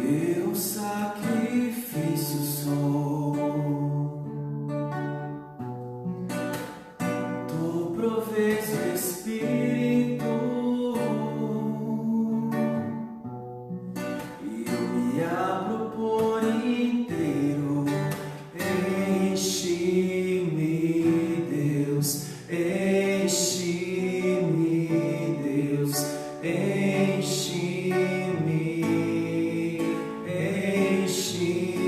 teu sacrifício sou. Tu provês o Espírito e eu me abro por inteiro. Enche-me, Deus, enche-me, Deus, enche-me, enche-me,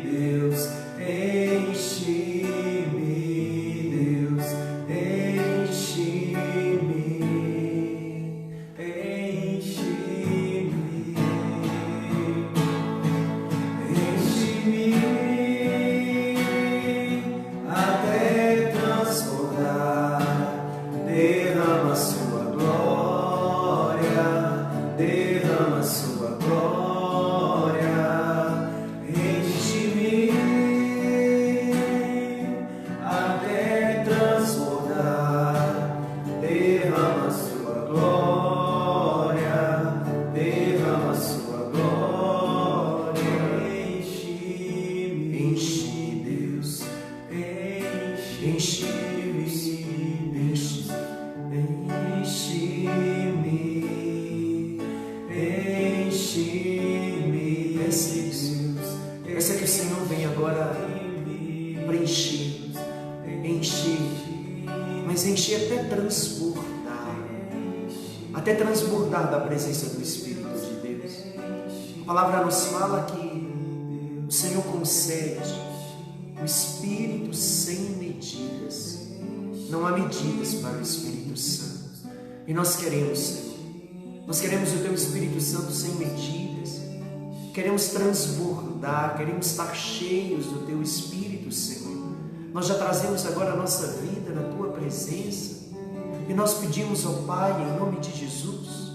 Deus, enche-me, Deus, enche-me, enche-me, enche-me até transbordar. Derrama sua glória, derrama sua glória. Enche-me até transbordar. Derrama sua glória, derrama sua glória. Enche-me, enche, Deus, enche, enche-me, enche, enche-me, enche-me. Peça que o Senhor venha agora preencher, encher, mas encher até transbordar da presença do Espírito de Deus. A palavra nos fala que o Senhor concede o Espírito sem medidas. Não há medidas para o Espírito Santo. E nós queremos, Senhor, nós queremos o Teu Espírito Santo sem medidas. Queremos transbordar, queremos estar cheios do Teu Espírito, Senhor. Nós já trazemos agora a nossa vida na Tua presença. E nós pedimos ao Pai, em nome de Jesus,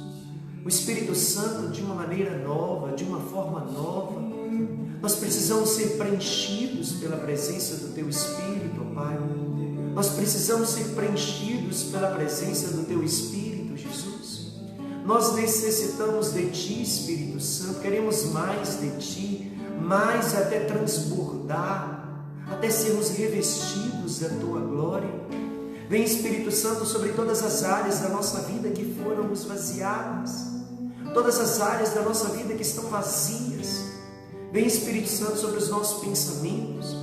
o Espírito Santo de uma maneira nova, de uma forma nova. Nós precisamos ser preenchidos pela presença do Teu Espírito, ó Pai. Nós precisamos ser preenchidos pela presença do Teu Espírito, Jesus. Nós necessitamos de Ti, Espírito Santo. Queremos mais de Ti, mais até transbordar, até sermos revestidos da Tua glória. Vem, Espírito Santo, sobre todas as áreas da nossa vida que foram esvaziadas, todas as áreas da nossa vida que estão vazias. Vem, Espírito Santo, sobre os nossos pensamentos.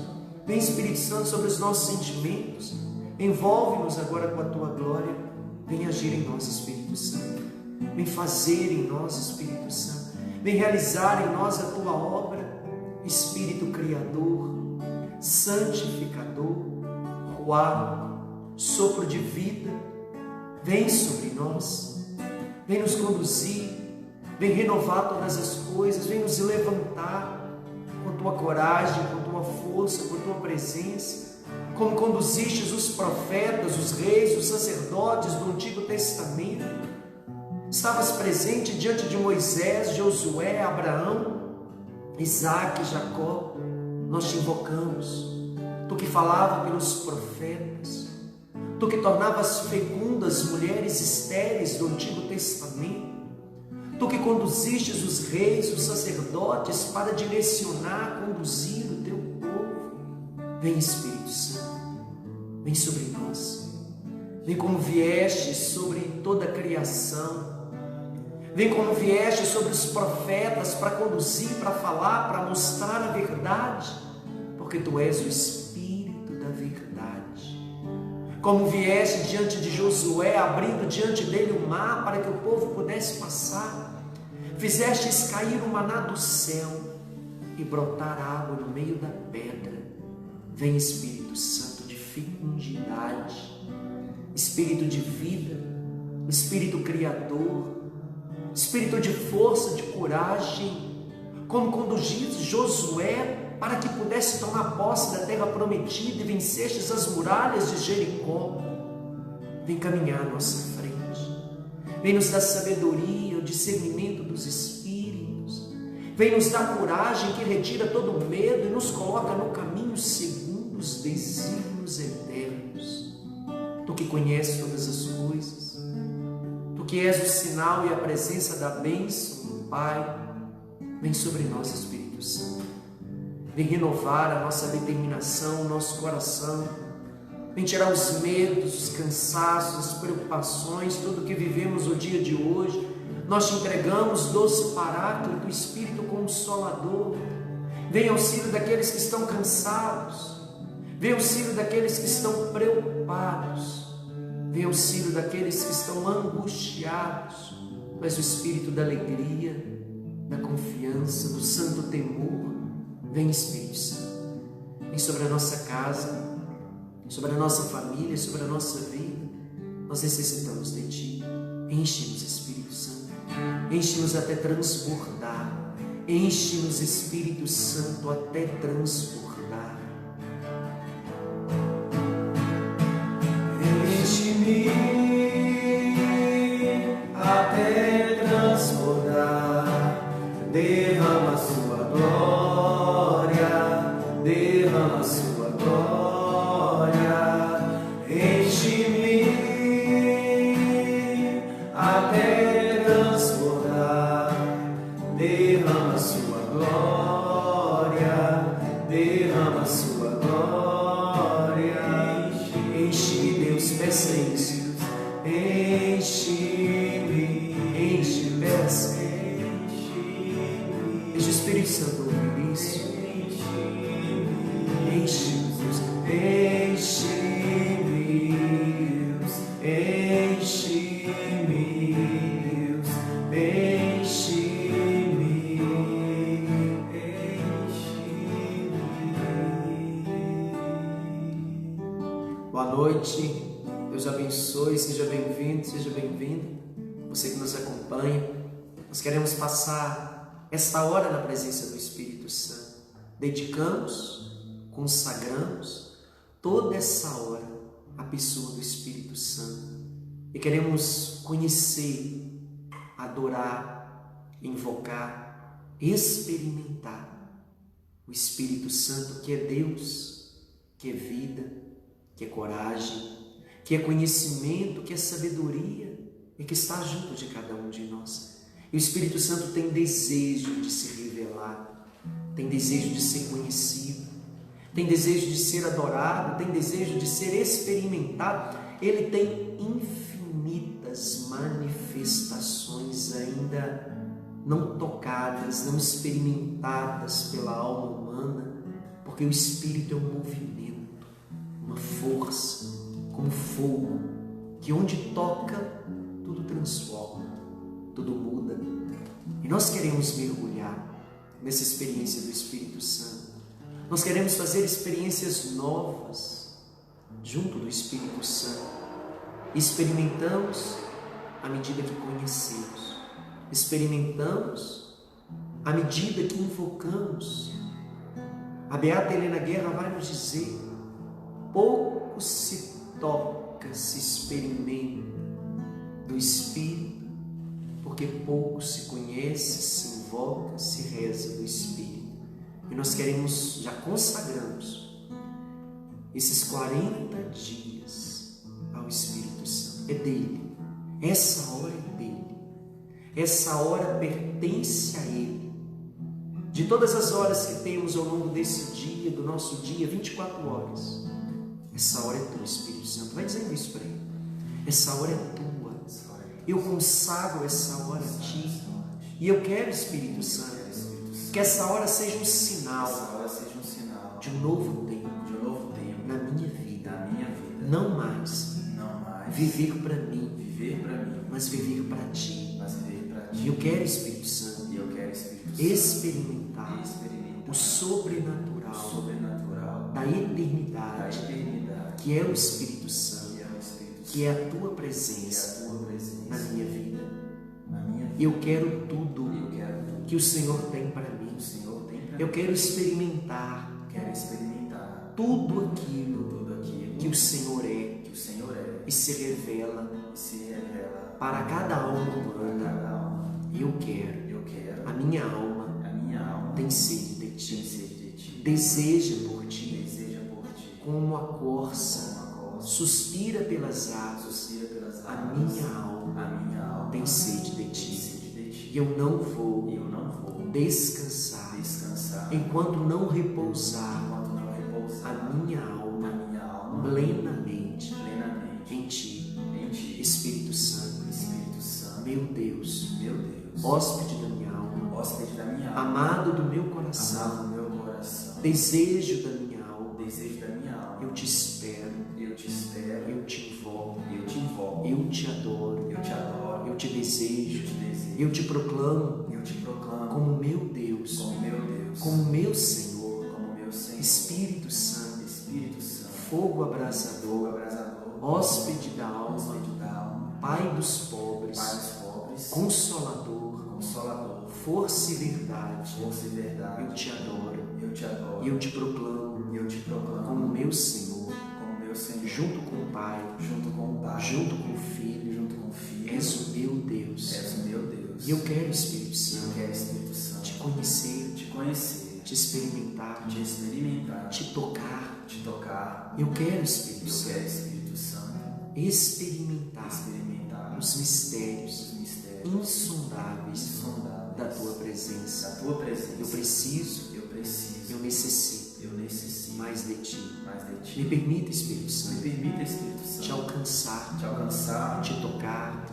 Vem, Espírito Santo, sobre os nossos sentimentos. Envolve-nos agora com a Tua glória. Vem agir em nós, Espírito Santo. Vem fazer em nós, Espírito Santo. Vem realizar em nós a Tua obra. Espírito Criador, Santificador, Ruá, sopro de vida. Vem sobre nós. Vem nos conduzir. Vem renovar todas as coisas. Vem nos levantar com Tua coragem, com Tua força, com Tua presença. Como conduzistes os profetas, os reis, os sacerdotes do Antigo Testamento. Estavas presente diante de Moisés, Josué, Abraão, Isaac, Jacó. Nós Te invocamos. Tu que falava pelos profetas. Tu que tornavas fecundas mulheres estéreis do Antigo Testamento. Tu que conduzistes os reis, os sacerdotes para direcionar, conduzir o Teu povo. Vem, Espírito Santo. Vem sobre nós. Vem como vieste sobre toda a criação. Vem como vieste sobre os profetas para conduzir, para falar, para mostrar a verdade. Porque Tu és o Espírito da verdade. Como vieste diante de Josué, abrindo diante dele o mar para que o povo pudesse passar. Fizestes cair o maná do céu e brotar água no meio da pedra. Vem, Espírito Santo de fecundidade, Espírito de vida, Espírito Criador, Espírito de força, de coragem, como conduziste Josué para que pudesse tomar posse da terra prometida e vencestes as muralhas de Jericó. Vem caminhar à nossa frente. Vem nos dar sabedoria, o discernimento dos Espíritos. Vem nos dar coragem que retira todo o medo e nos coloca no caminho segundo os desígnios eternos. Tu que conheces todas as coisas, Tu que és o sinal e a presença da bênção do Pai, Vem sobre nós, Espírito Santo. Vem renovar a nossa determinação, o nosso coração. Vem tirar os medos, os cansaços, as preocupações, tudo que vivemos no dia de hoje. Nós te entregamos, doce Paráclito, Espírito Consolador. Vem auxílio daqueles que estão cansados. Vem auxílio daqueles que estão preocupados. Vem auxílio daqueles que estão angustiados. Mas o Espírito da alegria, da confiança, do santo temor. Vem, Espírito Santo. Vem sobre a nossa casa, sobre a nossa família, sobre a nossa vida. Nós necessitamos de Ti. Enche-nos, Espírito Santo. Enche-nos até transbordar. Enche-nos, Espírito Santo, até transbordar. Enche-me até transbordar. Derrama a Sua glória. Derrama a Sua glória. Enche-me até transbordar. Derrama a Sua glória, derrama a Sua glória. Enche-me, Deus, peça isso. Enche-me, enche, peça. Deixa o Espírito Santo ouvir isso. Enche-me, Deus, enche-me, Deus, enche-me, Deus, enche-me. Boa noite, Deus abençoe, seja bem-vindo, seja bem-vinda, você que nos acompanha. Nós queremos passar esta hora na presença do Espírito Santo. Dedicamos, consagramos toda essa hora à pessoa do Espírito Santo e queremos conhecer, adorar, invocar, experimentar o Espírito Santo, que é Deus, que é vida, que é coragem, que é conhecimento, que é sabedoria e que está junto de cada um de nós. E o Espírito Santo tem desejo de se revelar, tem desejo de ser conhecido, tem desejo de ser adorado, tem desejo de ser experimentado. Ele tem infinitas manifestações ainda não tocadas, não experimentadas pela alma humana, porque o Espírito é um movimento, uma força, como fogo, que onde toca, tudo transforma, tudo muda. E nós queremos mergulhar nessa experiência do Espírito Santo. Nós queremos fazer experiências novas junto do Espírito Santo. Experimentamos à medida que conhecemos. Experimentamos à medida que invocamos. A beata Helena Guerra vai nos dizer: pouco se toca, se experimenta do Espírito, porque pouco se conhece, se invoca, se reza do Espírito. E nós queremos, já consagramos esses 40 dias ao Espírito Santo. É dele. Essa hora é dele. Essa hora pertence a ele. De todas as horas que temos ao longo desse dia, do nosso dia, 24 horas, essa hora é tua, Espírito Santo. Vai dizendo isso para ele. Essa hora é tua. Eu consagro essa hora a ti. E eu quero, Espírito Santo, que essa hora seja um sinal de um novo tempo na minha vida. Não mais viver para mim, mas viver para ti. E eu quero, Espírito Santo, experimentar o sobrenatural da eternidade, que é o Espírito Santo, que é a tua presença na minha vida. Eu quero tudo que o Senhor tem para mim. Eu quero experimentar tudo aquilo que o Senhor é e se revela para cada alma humana. Eu quero. A minha alma tem sede de ti. Deseja por ti. Como a corça suspira pelas águas, a minha alma tem sede de ti. E eu não vou descansar enquanto não repousar a minha alma plenamente em Ti. Espírito Santo, meu Deus, hóspede da minha alma, amado do meu coração, desejo da minha alma, eu te espero, eu te invoco, eu te adoro, eu te desejo, eu te proclamo como meu Deus, como meu Senhor, Espírito Santo, fogo abrasador, hóspede da alma, Pai dos pobres, Consolador, força e verdade, eu te adoro, e eu te proclamo como meu Senhor, junto com o Pai, junto com o Filho, és o meu Deus. E eu quero, Espírito Santo, te conhecer, te experimentar, te tocar. Eu quero, Espírito Santo, experimentar os mistérios insondáveis da Tua presença. Eu preciso, eu necessito mais de Ti. Me permita, Espírito Santo, te alcançar, te tocar,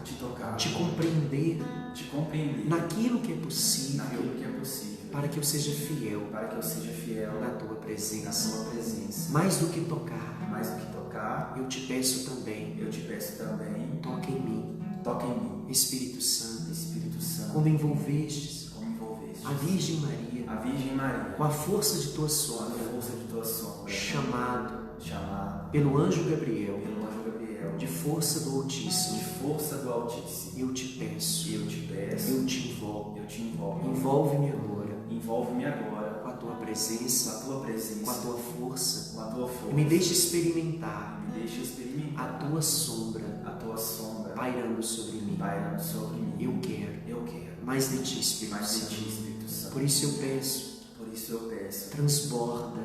te compreender naquilo que é possível, para que eu seja fiel na Tua presença. Mais do que tocar, eu te peço também, toca em mim, Espírito Santo, como envolvestes a Virgem Maria, com a força de Tua sombra, chamado pelo anjo Gabriel, de força do Altíssimo, eu te peço, eu te invoco, envolve-me agora com a Tua presença, com a Tua força, e me deixe experimentar a Tua sombra pairando sobre mim. Eu quero mais de Ti, Espírito Santo. Por isso eu peço, transborda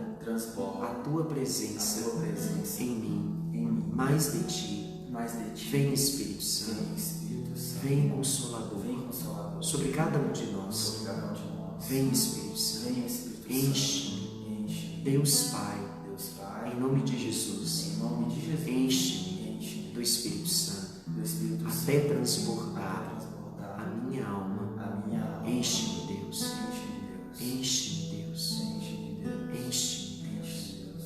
a Tua presença em mim, mais de Ti. Vem, Espírito Santo, vem Consolador sobre cada um de nós. Vem, Espírito Santo, enche-me, Deus Pai, em nome de Jesus, enche-me do Espírito Santo, até transbordar a minha alma. Enche-me, Deus, enche-me, Deus, enche-me, Deus.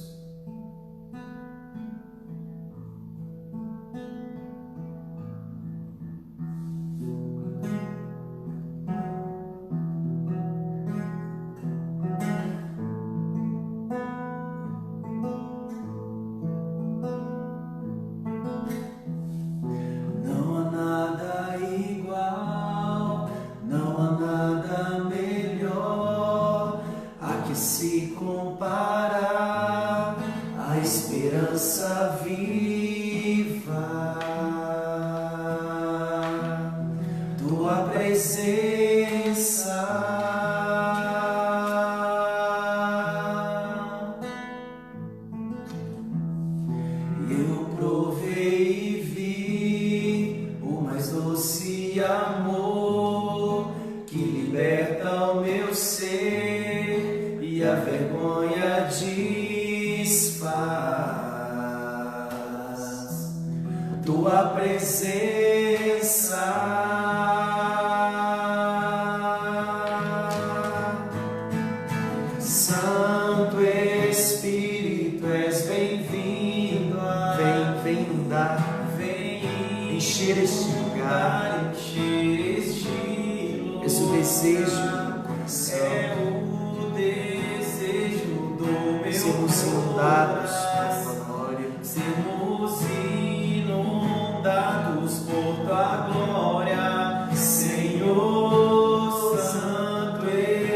Não há nada igual, não há nada melhor a que se comparar a esperança viva, Tua presença. Eu provei e vi o mais doce amor que liberta o meu ser e a vergonha desfaz. Tua presença. Santo Espírito, és bem-vindo. Vem inundar, encher este lugar. És o desejo do meu coração. Sermos inundados por Tua glória. Sermos inundados por Tua glória, Senhor. Santo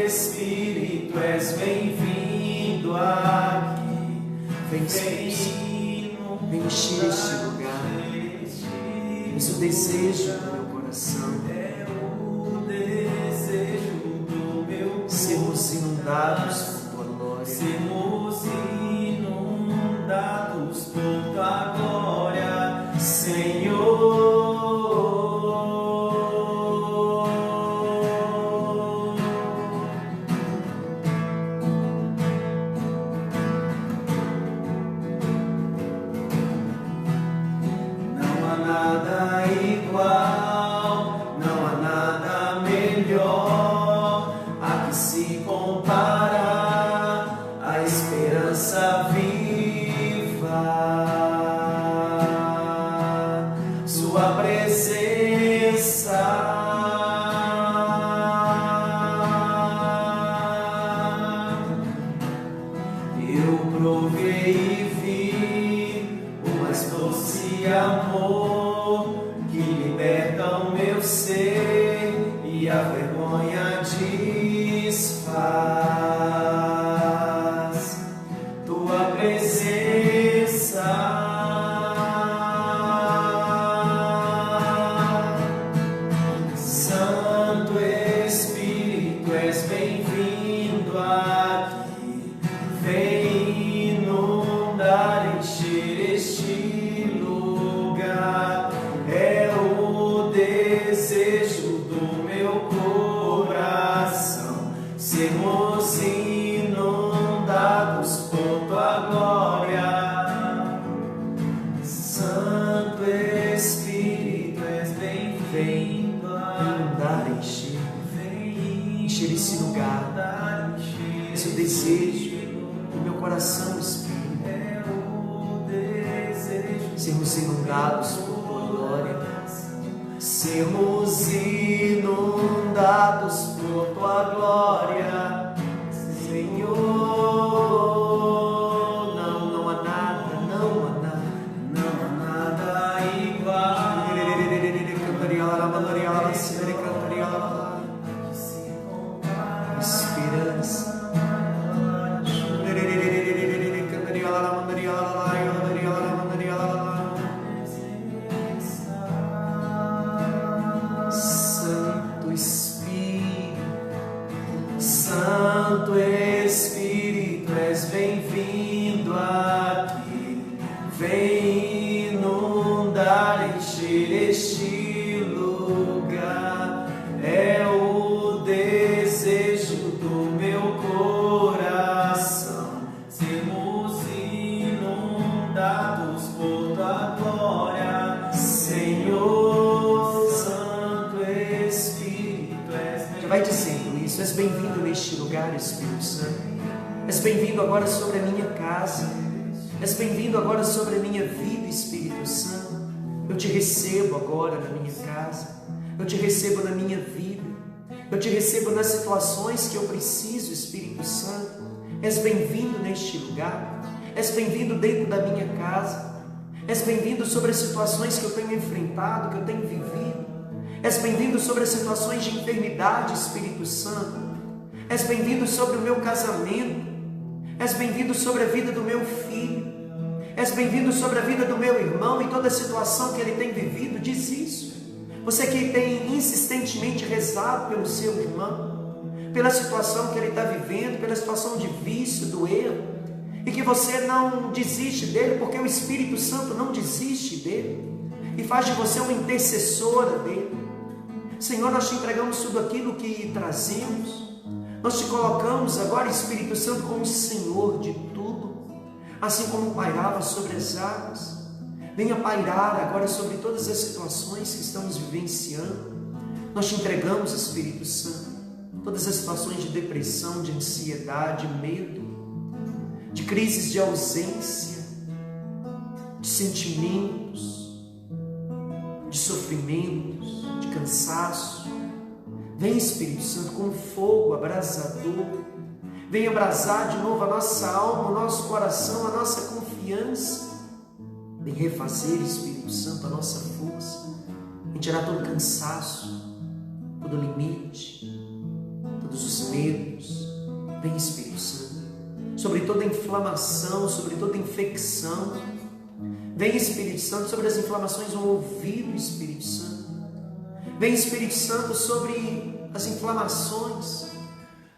Espírito, és bem-vindo aqui. Vem, Espírito Santo, vem encher este lugar. És o desejo do meu coração. É o desejo do meu Sermos inundados por Tua glória. Sermos inundados por Tua glória, Senhor. comparar a esperança viva, sua presença. Eu provei e vi o mais doce amor que liberta o meu ser e a vergonha desfaz. Tua presença, Santo Espírito, és bem-vindo aqui. Vem inundar, encher este lugar. É o desejo do meu coração, sermos inundados por tua glória. Santo Espírito, és bem-vindo Inundar, encher, encher esse lugar. Esse é o desejo do meu coração, Espírito. Sermos inundados por tua glória. Sermos inundados por tua glória, Senhor. Não há nada, não há nada, Não há nada igual. Esperança. Santo Espírito, Santo Espírito, és bem-vindo aqui. Vem inundar, encher este lugar. É o desejo do meu coração, Sermos inundados por tua glória, Senhor. Santo Espírito, és Já vai dizendo isso. És bem-vindo neste lugar, Espírito Santo. És bem-vindo agora sobre a minha casa. És bem-vindo agora sobre a minha vida, Espírito Santo. Eu te recebo agora na minha casa. Eu te recebo na minha vida. Eu te recebo nas situações que eu preciso, Espírito Santo. És bem-vindo neste lugar. És bem-vindo dentro da minha casa. És bem-vindo sobre as situações que eu tenho enfrentado, que eu tenho vivido. És bem-vindo sobre as situações de enfermidade, Espírito Santo. És bem-vindo sobre o meu casamento. És bem-vindo sobre a vida do meu filho. És bem-vindo sobre a vida do meu irmão e toda a situação que ele tem vivido. Diz isso. Você que tem insistentemente rezado pelo seu irmão, pela situação que ele está vivendo, pela situação de vício, do erro, e que você não desiste dele, porque o Espírito Santo não desiste dele, e faz de você uma intercessora dele. Senhor, nós te entregamos tudo aquilo que trazemos. Nós te colocamos agora, Espírito Santo, como Senhor de tudo, assim como pairava sobre as águas. Venha pairar agora sobre todas as situações que estamos vivenciando. Nós te entregamos, Espírito Santo, todas as situações de depressão, de ansiedade, medo, de crises de ausência, de sentimentos, de sofrimentos, de cansaço. Vem, Espírito Santo, com fogo abrasador. Vem abrasar de novo a nossa alma, o nosso coração, a nossa confiança. Vem refazer, Espírito Santo, a nossa força. Vem tirar todo cansaço, todo limite, todos os medos. Vem, Espírito Santo, sobre toda inflamação, sobre toda infecção. Vem, Espírito Santo, sobre as inflamações no ouvido, Espírito Santo. Vem, Espírito Santo, sobre as inflamações,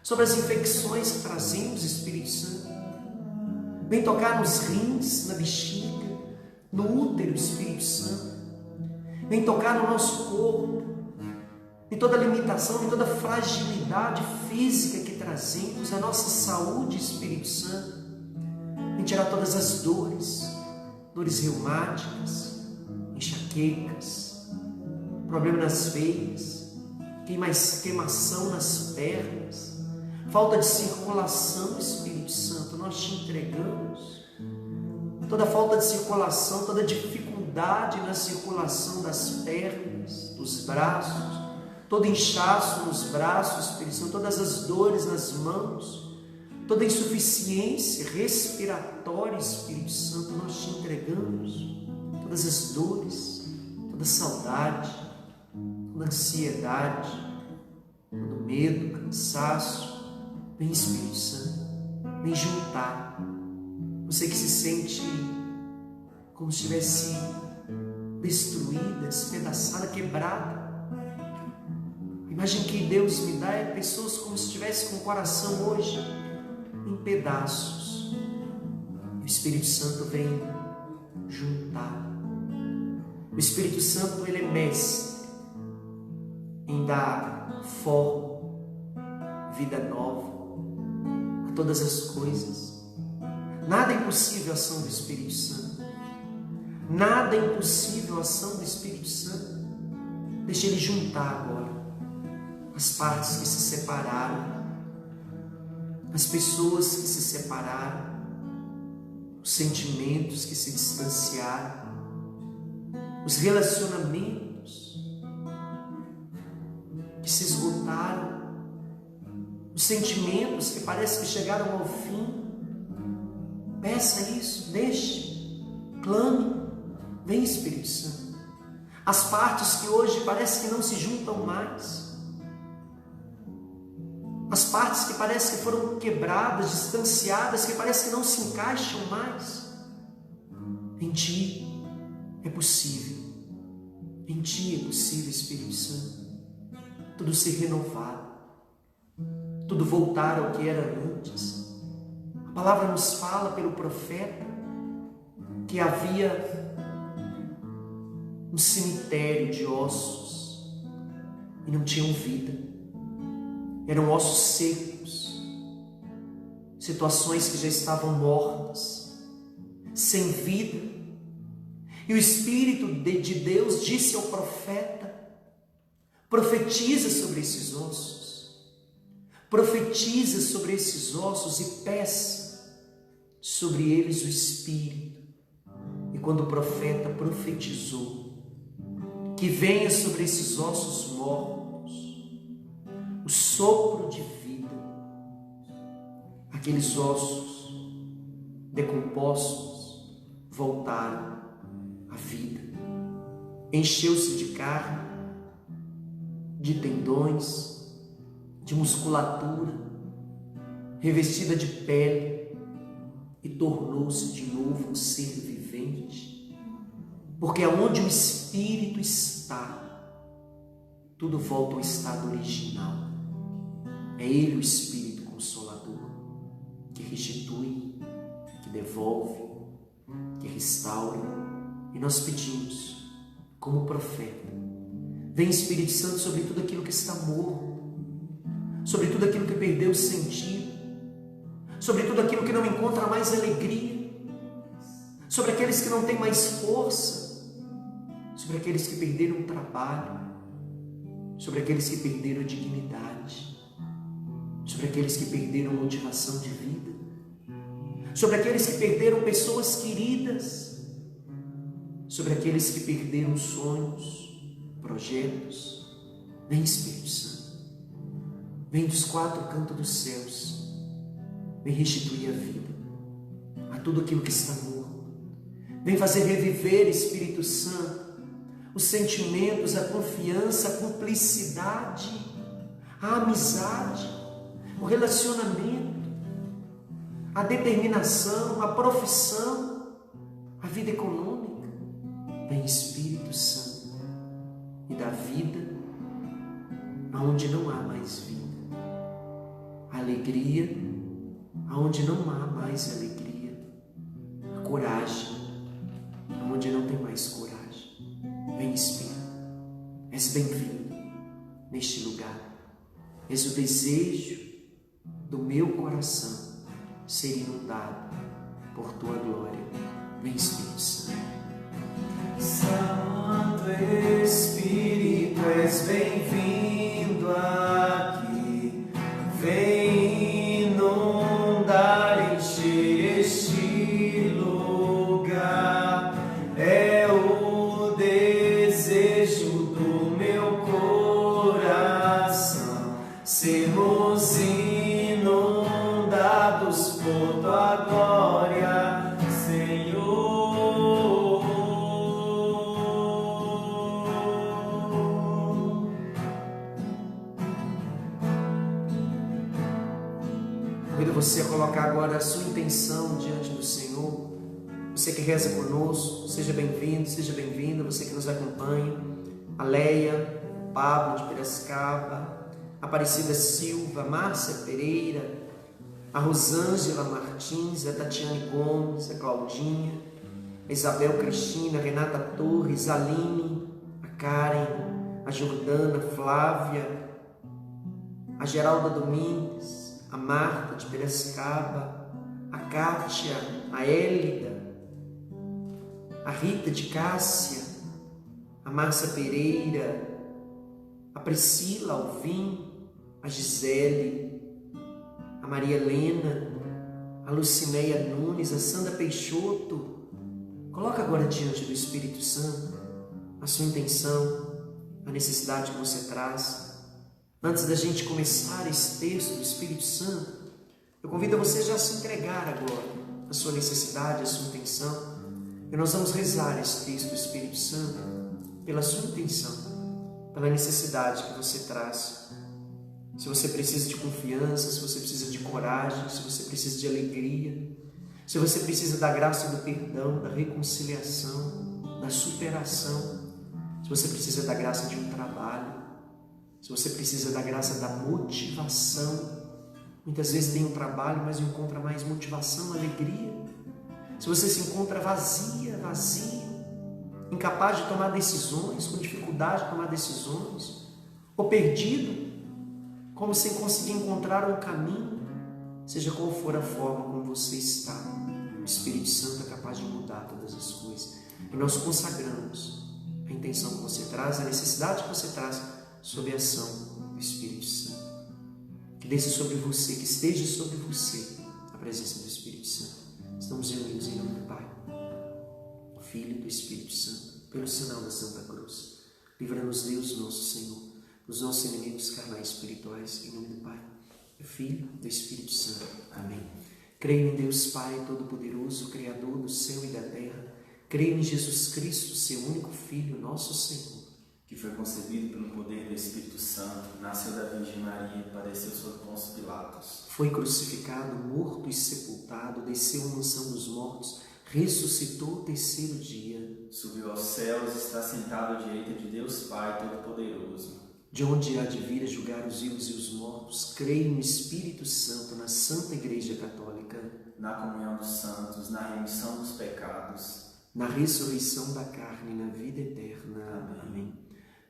sobre as infecções que trazemos, Espírito Santo. Vem tocar nos rins, na bexiga, no útero, Espírito Santo. Vem tocar no nosso corpo, em toda limitação, em toda fragilidade física que trazemos, a nossa saúde, Espírito Santo. Vem tirar todas as dores, dores reumáticas, enxaquecas, problema nas veias, queimação nas pernas, falta de circulação, Espírito Santo, nós te entregamos. Toda falta de circulação, toda dificuldade na circulação das pernas, dos braços, todo inchaço nos braços, Espírito Santo, todas as dores nas mãos, toda insuficiência respiratória, Espírito Santo, nós te entregamos. Todas as dores, toda saudade, toda ansiedade, todo medo, cansaço, vem, Espírito Santo, vem juntar. Você que se sente como se estivesse destruída, despedaçada, quebrada. A imagem que Deus me dá é pessoas como se estivesse com o coração hoje em pedaços. O Espírito Santo vem juntar. O Espírito Santo, ele é mestre em dar forma, vida nova a todas as coisas. Nada é impossível a ação do Espírito Santo. Nada é impossível a ação do Espírito Santo. Deixa ele juntar agora as partes que se separaram, as pessoas que se separaram, os sentimentos que se distanciaram, os relacionamentos que se esgotaram, os sentimentos que parece que chegaram ao fim. Peça isso, deixe, clame, vem, Espírito Santo. As partes que hoje parece que não se juntam mais, as partes que parece que foram quebradas, distanciadas, que parece que não se encaixam mais, em Ti é possível. Em Ti é possível, Espírito Santo, tudo ser renovado, tudo voltar ao que era antes. A palavra nos fala pelo profeta que havia um cemitério de ossos e não tinham vida. Eram ossos secos, situações que já estavam mortas, sem vida. E o Espírito de Deus disse ao profeta: profetiza sobre esses ossos, profetiza sobre esses ossos e peça sobre eles o Espírito. E quando o profeta profetizou, que venha sobre esses ossos mortos o sopro de vida, aqueles ossos decompostos voltaram à vida, encheu-se de carne, de tendões, de musculatura, revestida de pele, e tornou-se de novo um ser vivente, porque aonde o Espírito está, tudo volta ao estado original. É Ele o Espírito Consolador, que restitui, que devolve, que restaura. E nós pedimos, como profeta, vem, Espírito Santo, sobre tudo aquilo que está morto, sobre tudo aquilo que perdeu o sentido, sobre tudo aquilo que não encontra mais alegria, sobre aqueles que não têm mais força, sobre aqueles que perderam o trabalho, sobre aqueles que perderam a dignidade, sobre aqueles que perderam a motivação de vida, sobre aqueles que perderam pessoas queridas, sobre aqueles que perderam sonhos, projetos. Vem, Espírito Santo, vem dos quatro cantos dos céus, vem restituir a vida a tudo aquilo que está morto. Vem fazer reviver, Espírito Santo, os sentimentos, a confiança, a cumplicidade, a amizade, o relacionamento, a determinação, a profissão, a vida econômica. Vem, Espírito Santo, e dá vida aonde não há mais vida, a alegria aonde não há mais alegria, a coragem aonde não tem mais coragem. Vem, Espírito, és bem-vindo neste lugar. És o desejo do meu coração ser inundado por Tua glória. Vem, Espírito Santo. Santo Espírito, és bem-vindo aqui. Vem for tua glória, Senhor. Convido você a colocar agora a sua intenção diante do Senhor. Você que reza conosco, seja bem-vindo, seja bem-vinda. Você que nos acompanha, a Leia, Pablo de Piracicaba, Aparecida Silva, Márcia Pereira, a Rosângela Martins, a Tatiane Gomes, a Claudinha, a Isabel Cristina, a Renata Torres, a Aline, a Karen, a Jordana, a Flávia, a Geralda Domingues, a Marta de Piracicaba, a Kátia, a Hélida, a Rita de Cássia, a Márcia Pereira, a Priscila Alvim, a Gisele, a Maria Helena, a Lucinéia Nunes, a Sandra Peixoto. Coloca agora diante do Espírito Santo a sua intenção, a necessidade que você traz. Antes da gente começar esse texto do Espírito Santo, eu convido você já a se entregar agora a sua necessidade, a sua intenção. E nós vamos rezar esse texto do Espírito Santo pela sua intenção, pela necessidade que você traz. Se você precisa de confiança, se você precisa de coragem, se você precisa de alegria, se você precisa da graça do perdão, da reconciliação, da superação, se você precisa da graça de um trabalho, se você precisa da graça da motivação. Muitas vezes tem um trabalho, mas não encontra mais motivação, alegria. Se você se encontra vazio, incapaz de tomar decisões, com dificuldade de tomar decisões, ou perdido, como sem conseguir encontrar um caminho, seja qual for a forma como você está, o Espírito Santo é capaz de mudar todas as coisas. E nós consagramos a intenção que você traz, a necessidade que você traz, sob a ação do Espírito Santo. Que desça sobre você, que esteja sobre você a presença do Espírito Santo. Estamos reunidos em nome do Pai, do Filho e do Espírito Santo, pelo sinal da Santa Cruz. Livra-nos, Deus, nosso Senhor, dos nossos inimigos carnais e espirituais, em nome do Pai, do Filho e do Espírito Santo. Amém. Creio em Deus Pai Todo-Poderoso, Criador do céu e da terra. Creio em Jesus Cristo, seu único Filho, nosso Senhor, Que foi concebido pelo poder do Espírito Santo, nasceu da Virgem Maria, padeceu sob Pôncio Pilatos. foi crucificado, morto e sepultado, desceu à mansão dos mortos, ressuscitou o terceiro dia, Subiu aos céus e está sentado à direita de Deus Pai Todo-Poderoso. de onde há de vir a julgar os vivos e os mortos. Creio no Espírito Santo, na Santa Igreja Católica, Na comunhão dos santos, na remissão dos pecados. na ressurreição da carne e na vida eterna. Amém.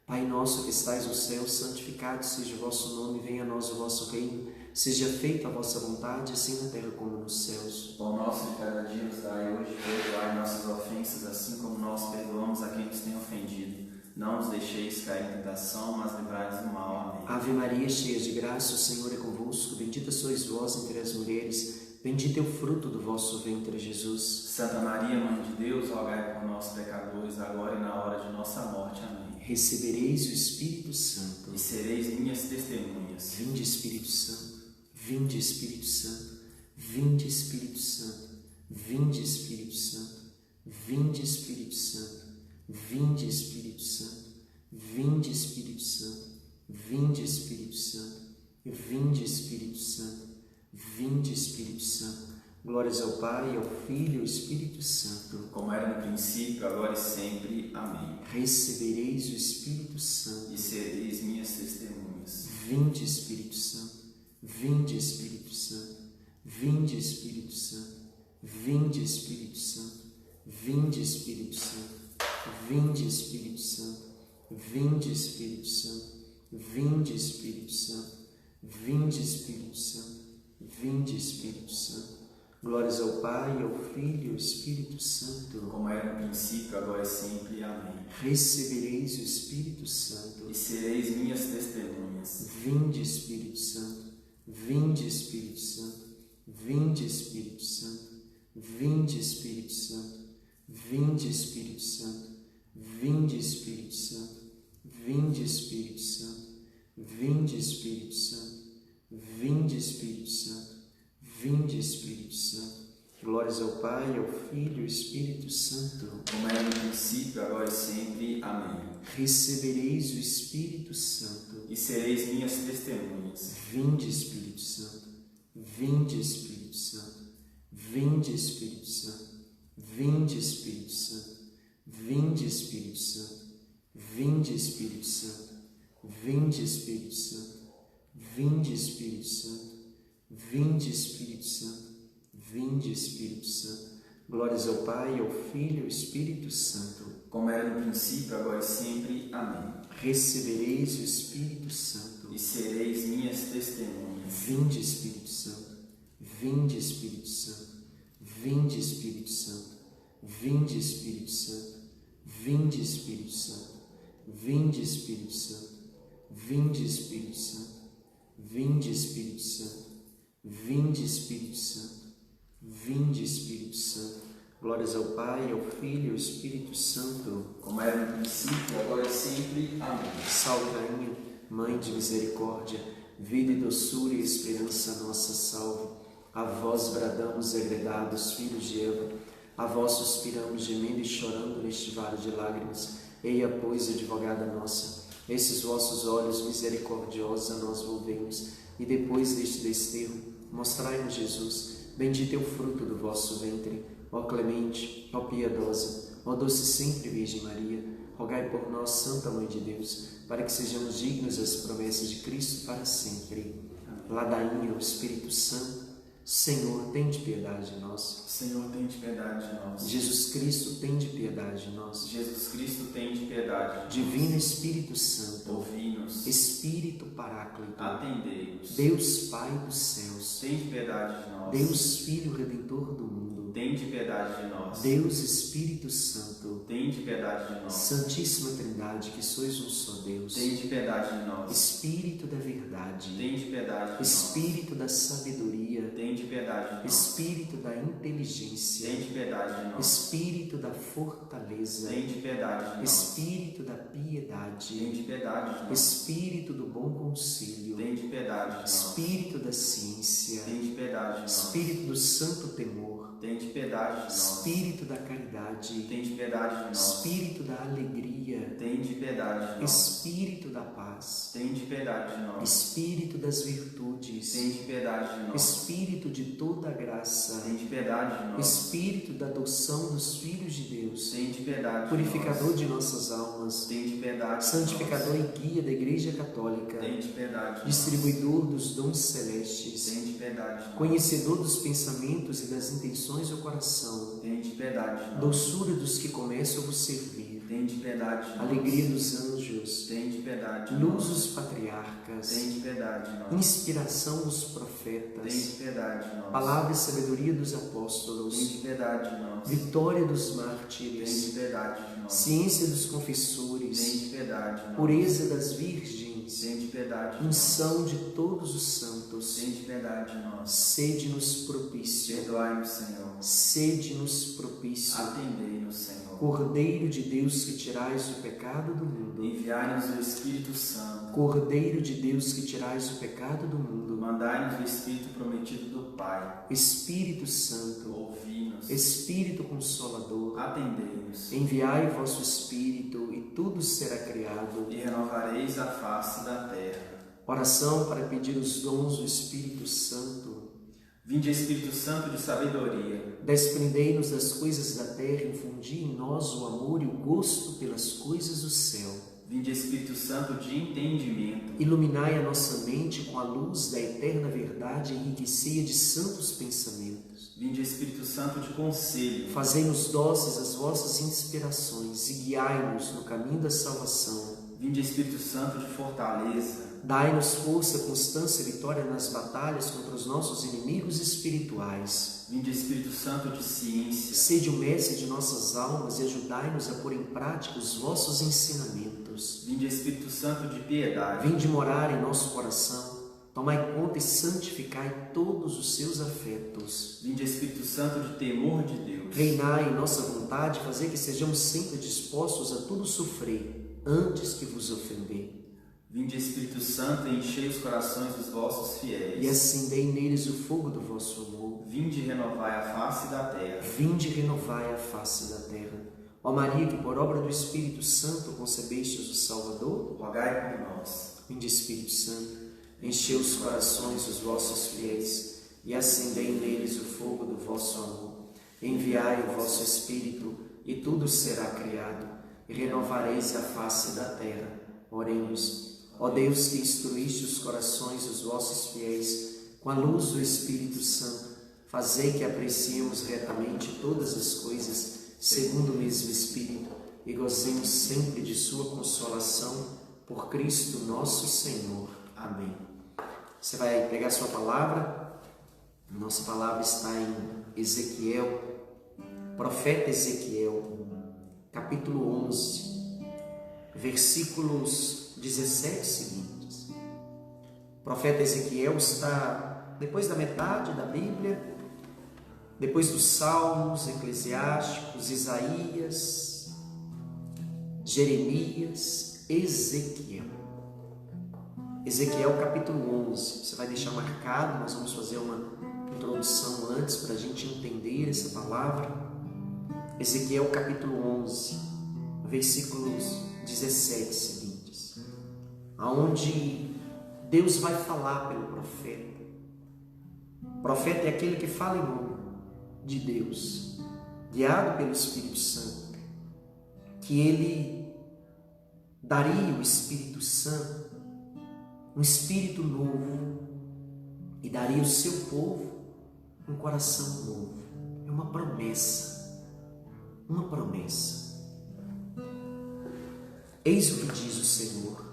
Pai nosso que estais no céu, santificado seja o vosso nome, venha a nós o vosso reino, seja feita a vossa vontade, assim na terra como nos céus. O pão nosso de cada dia nos dai hoje, perdoai nossas ofensas, assim como nós perdoamos a quem nos tem ofendido. Não nos deixeis cair em tentação, mas livrai-nos do mal. Amém. Ave Maria, cheia de graça, o Senhor é convosco, bendita sois vós entre as mulheres, bendito é o fruto do vosso ventre, Jesus. Santa Maria, Mãe de Deus, rogai por nós, pecadores, agora e na hora de nossa morte. Amém. Recebereis o Espírito Santo. E sereis minhas testemunhas. Vinde, Espírito Santo, vinde, Espírito Santo, vinde, Espírito Santo, vinde, Espírito Santo, vinde, Espírito Santo, vinde, Espírito Santo, vinde, Espírito Santo, vinde, Espírito Santo, vinde, Espírito Santo, vinde, Espírito Santo. Glórias ao Pai, ao Filho e ao Espírito Santo. Como era no princípio, agora e sempre. Amém. Recebereis o Espírito Santo. E sereis minhas testemunhas. Vinde, Espírito Santo, vinde, Espírito Santo, vinde, Espírito Santo, vinde, Espírito Santo, vinde, Espírito Santo, vinde, Espírito Santo, vinde, Espírito Santo, vinde, Espírito Santo, vinde, Espírito Santo, vinde, Espírito Santo. Glórias ao Pai, ao Filho e ao Espírito Santo. Como era no princípio, agora e sempre. Amém. Recebereis o Espírito Santo. E sereis minhas testemunhas. Vinde, Espírito Santo, vinde, Espírito Santo, vinde, Espírito Santo, vinde, Espírito Santo, vinde, Espírito Santo, vinde, Espírito Santo, vinde, Espírito Santo, vinde, Espírito Santo, vinde, Espírito Santo, vinde, Espírito Santo. Glórias ao Pai, ao Filho e ao Espírito Santo. Como era no princípio, agora e sempre. Amém. Recebereis o Espírito Santo. E sereis minhas testemunhas. Vinde, Espírito Santo. Vinde, Espírito Santo. Vinde, Espírito Santo. Vinde, Espírito Santo. Vinde, Espírito Santo. Vinde, Espírito Santo. Vinde, Espírito Santo. Vinde, Espírito Santo. Vinde, Espírito Santo. Vinde, Espírito Santo. Glórias ao Pai, ao Filho e ao Espírito Santo. Como era no princípio, agora e sempre. Amém. Recebereis o Espírito Santo. E sereis minhas testemunhas. Vinde, Espírito Santo. Vinde, Espírito Santo. Vinde, Espírito Santo. Vinde, Espírito Santo. Vinde, Espírito Santo. Vinde, Espírito Santo. Vinde, Espírito Santo. Vinde, Espírito Santo. Vinde, Espírito Santo. Vinde, Espírito Santo. Glórias ao Pai, ao Filho e ao Espírito Santo. Como era no princípio, agora e sempre. Amém. Salve, Rainha, Mãe de misericórdia, vida e doçura e esperança nossa, salve. A vós bradamos, agregados, filhos de Eva, a vós suspiramos, gemendo e chorando neste vale de lágrimas. Eia, pois, advogada nossa, esses vossos olhos misericordiosos a nós volvemos, e depois deste desterro, mostrai-nos Jesus. Bendito é o fruto do vosso ventre, ó clemente, ó piedosa, ó doce sempre Virgem Maria. Rogai por nós, Santa Mãe de Deus, para que sejamos dignos das promessas de Cristo para sempre. Ladainha, o Espírito Santo. Senhor, tende piedade de nós. Senhor, tende piedade de nós. Jesus Cristo, tende piedade de nós. Jesus Cristo, tende piedade de nós. Divino Espírito Santo, ouvi-nos. Espírito Paráclito, atendei-nos. Deus Pai dos céus, tende piedade de nós. Deus Filho Redentor do mundo, tende piedade de nós. Deus Espírito Santo, tende piedade de nós. Santíssima Trindade, que sois um só Deus, tende piedade de nós. Espírito da verdade, tende piedade de nós. Espírito da sabedoria, tende piedade de nós. Espírito da inteligência, tende piedade de nós. Espírito da fortaleza, tende piedade de nós. Espírito da piedade, tende piedade de nós. Espírito do bom conselho, tende piedade de nós. Espírito da ciência, tende piedade de nós. Espírito do santo temor, tende piedade de nós. Espírito da caridade, tende piedade de nós. Espírito da alegria, tende piedade de nós. Espírito da paz, tende piedade de nós. Espírito das virtudes, tende piedade de nós. Espírito de toda a graça, tende piedade de nós. Espírito da adoção dos filhos de Deus, tende piedade purificador de de nossas almas, tende piedade santificador de nós. e guia da Igreja Católica, tende piedade de distribuidor dos dons celestes, tende piedade de nós. conhecedor dos pensamentos e das intenções do coração, tende piedade de nós. doçura dos que começam a vos servir, tende piedade de nós. alegria dos anjos, tende piedade de luz nós. dos patriarcas, tende piedade de nós. inspiração dos profetas, tende piedade de nós. palavra e sabedoria dos apóstolos, tende piedade de nós. vitória dos tende mártires, piedade de nós. ciência dos confessores, tende piedade de nós. pureza das virgens, tende piedade de nós. unção de todos os santos, tende piedade de nós. sede-nos propício, Perdoai-nos, Senhor. sede-nos propício, Atendei-nos, Senhor. Cordeiro de Deus que tirais o pecado do mundo, Enviai-nos o Espírito Santo. Cordeiro de Deus que tirais o pecado do mundo, Mandai-nos o Espírito prometido do Pai. Espírito Santo, Ouvi-nos. Espírito Consolador, Atendei-nos. enviai vosso Espírito e tudo será criado. E renovareis a face da terra. Oração para pedir os dons do Espírito Santo. Vinde, Espírito Santo de sabedoria. Desprendei-nos das coisas da terra, infundi em nós o amor e o gosto pelas coisas do céu. Vinde, Espírito Santo de entendimento. Iluminai a nossa mente com a luz da eterna verdade e enriquecei-a de santos pensamentos. Vinde, Espírito Santo de conselho. Fazei-nos doces as vossas inspirações e guiai-nos no caminho da salvação. Vinde, Espírito Santo de fortaleza. Dai-nos força, constância e vitória nas batalhas contra os nossos inimigos espirituais. Vinde, Espírito Santo de ciência. Sede o mestre de nossas almas e ajudai-nos a pôr em prática os vossos ensinamentos. Vinde, Espírito Santo de piedade. Vinde morar em nosso coração. Tomai conta e santificai todos os seus afetos. Vinde, Espírito Santo de temor de Deus. Reinai em nossa vontade, fazer que sejamos sempre dispostos a tudo sofrer, antes que vos ofender. Vinde, Espírito Santo, e enchei os corações dos vossos fiéis. E acendei neles o fogo do vosso amor. Vinde, renovai a face da terra. Vinde, renovai a face da terra. Ó Maria, que por obra do Espírito Santo concebestes o Salvador, Rogai por nós. Vinde, Espírito Santo, enchei os corações dos vossos fiéis e acendei neles o fogo do vosso amor. Enviai o vosso Espírito e tudo será criado e renovareis a face da terra. Oremos. Ó Deus, que instruíste os corações dos vossos fiéis com a luz do Espírito Santo, fazei que apreciemos retamente todas as coisas segundo o mesmo Espírito e gozemos sempre de sua consolação por Cristo nosso Senhor. Amém. Você vai pegar sua palavra. Nossa palavra está em Ezequiel, profeta Ezequiel, capítulo 11, versículos 17 seguintes. O profeta Ezequiel está depois da metade da Bíblia, depois dos Salmos, Eclesiásticos, Isaías, Jeremias, Ezequiel. Ezequiel capítulo 11, você vai deixar marcado, nós vamos fazer uma introdução antes para a gente entender essa palavra. Ezequiel capítulo 11, versículos 17 seguintes, aonde Deus vai falar pelo profeta. O profeta é aquele que fala em nome de Deus, guiado pelo Espírito Santo, que ele daria o Espírito Santo, um espírito novo, e daria ao seu povo um coração novo. É uma promessa, uma promessa. Eis o que diz o Senhor,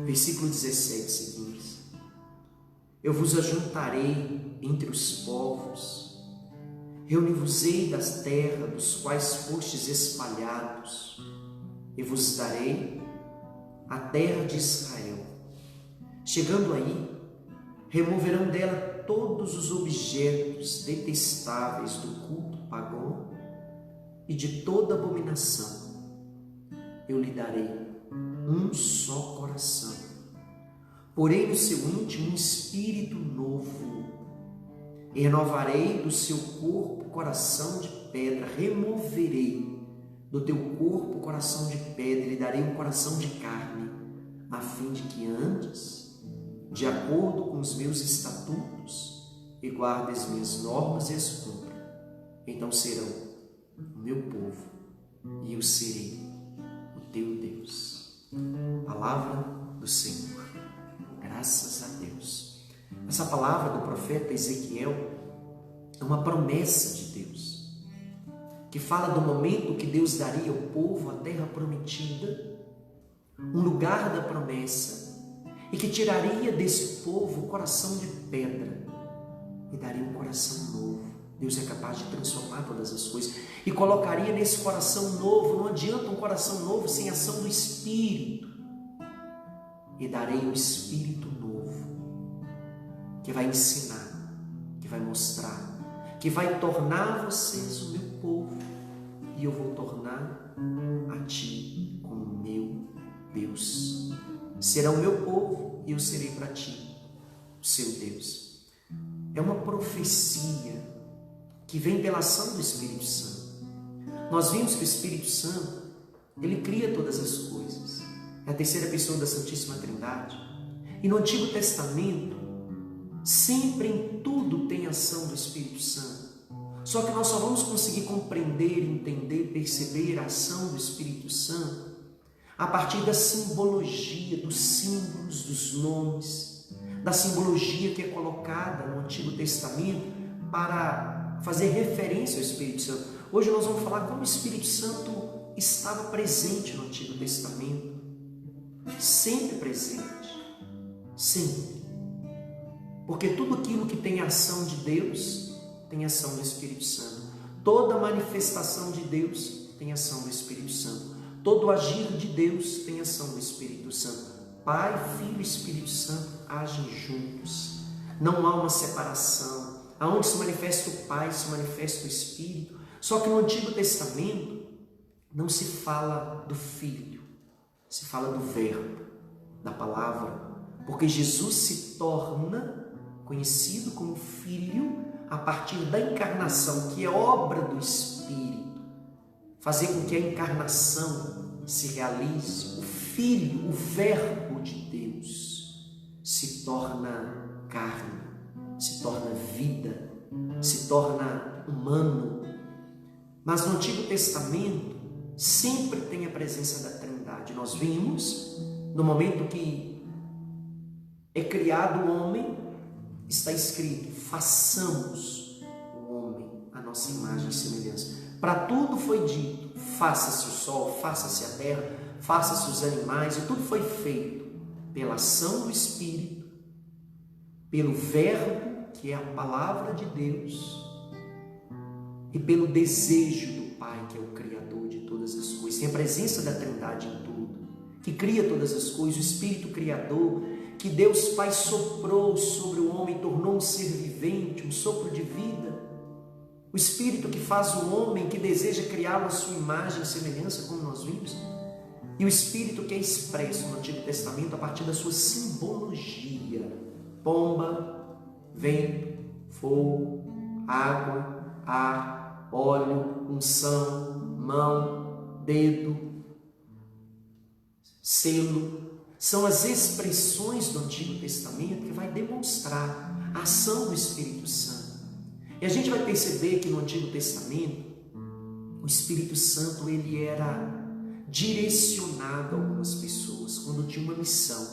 versículo 17 seguinte: eu vos ajuntarei entre os povos, reuni-vos-ei das terras dos quais fostes espalhados, e vos darei a terra de Israel. Chegando aí, removerão dela todos os objetos detestáveis do culto pagão e de toda abominação. Eu lhe darei um só coração, porém no seu íntimo um espírito novo, e renovarei do seu corpo coração de pedra, removerei do teu corpo coração de pedra, e lhe darei um coração de carne, a fim de que andes de acordo com os meus estatutos e guarde as minhas normas e as cumpra. Então serão o meu povo e eu serei o teu Deus. Palavra do Senhor. Graças a Deus. Essa palavra do profeta Ezequiel é uma promessa de Deus, que fala do momento que Deus daria ao povo a terra prometida, um lugar da promessa, e que tiraria desse povo o coração de pedra e daria um coração novo. Deus é capaz de transformar todas as coisas e colocaria nesse coração novo. Não adianta um coração novo sem ação do Espírito. E darei um Espírito novo que vai ensinar, que vai mostrar, que vai tornar vocês o meu povo, e eu vou tornar a ti como meu Deus. Será o meu povo e eu serei para ti o seu Deus. É uma profecia que vem pela ação do Espírito Santo. Nós vimos que o Espírito Santo, ele cria todas as coisas. É a terceira pessoa da Santíssima Trindade. E no Antigo Testamento, sempre em tudo tem ação do Espírito Santo. Só que nós só vamos conseguir compreender, entender, perceber a ação do Espírito Santo a partir da simbologia, dos símbolos, dos nomes, da simbologia que é colocada no Antigo Testamento para fazer referência ao Espírito Santo. Hoje nós vamos falar como o Espírito Santo estava presente no Antigo Testamento, sempre presente, sempre. Porque tudo aquilo que tem ação de Deus tem ação do Espírito Santo. Toda manifestação de Deus tem ação do Espírito Santo. Todo agir de Deus tem ação do Espírito Santo. Pai, Filho e Espírito Santo agem juntos. Não há uma separação. Aonde se manifesta o Pai, se manifesta o Espírito. Só que no Antigo Testamento não se fala do Filho. se fala do verbo, da palavra, porque Jesus se torna conhecido como Filho a partir da encarnação, que é obra do Espírito, fazer com que a encarnação se realize. O Filho, o Verbo de Deus, se torna carne, se torna vida, se torna humano. Mas no Antigo Testamento sempre tem a presença da Trindade. Nós vimos, no momento que é criado o homem, está escrito: façamos o homem a nossa imagem e semelhança. Para tudo foi dito: faça-se o sol, faça-se a terra, faça-se os animais, e tudo foi feito pela ação do Espírito, pelo Verbo, que é a palavra de Deus, e pelo desejo do Pai, que é o Criador de todas as coisas. Tem a presença da Trindade em tudo, que cria todas as coisas, o Espírito Criador, que Deus Pai soprou sobre o homem, tornou um ser vivente, um sopro de vida. O Espírito que faz o homem, que deseja criá-lo à sua imagem e semelhança, como nós vimos. E o Espírito que é expresso no Antigo Testamento a partir da sua simbologia: pomba, vento, fogo, água, ar, óleo, unção, mão, dedo, selo. São as expressões do Antigo Testamento que vai demonstrar a ação do Espírito Santo. E a gente vai perceber que no Antigo Testamento o Espírito Santo ele era direcionado a algumas pessoas quando tinha uma missão: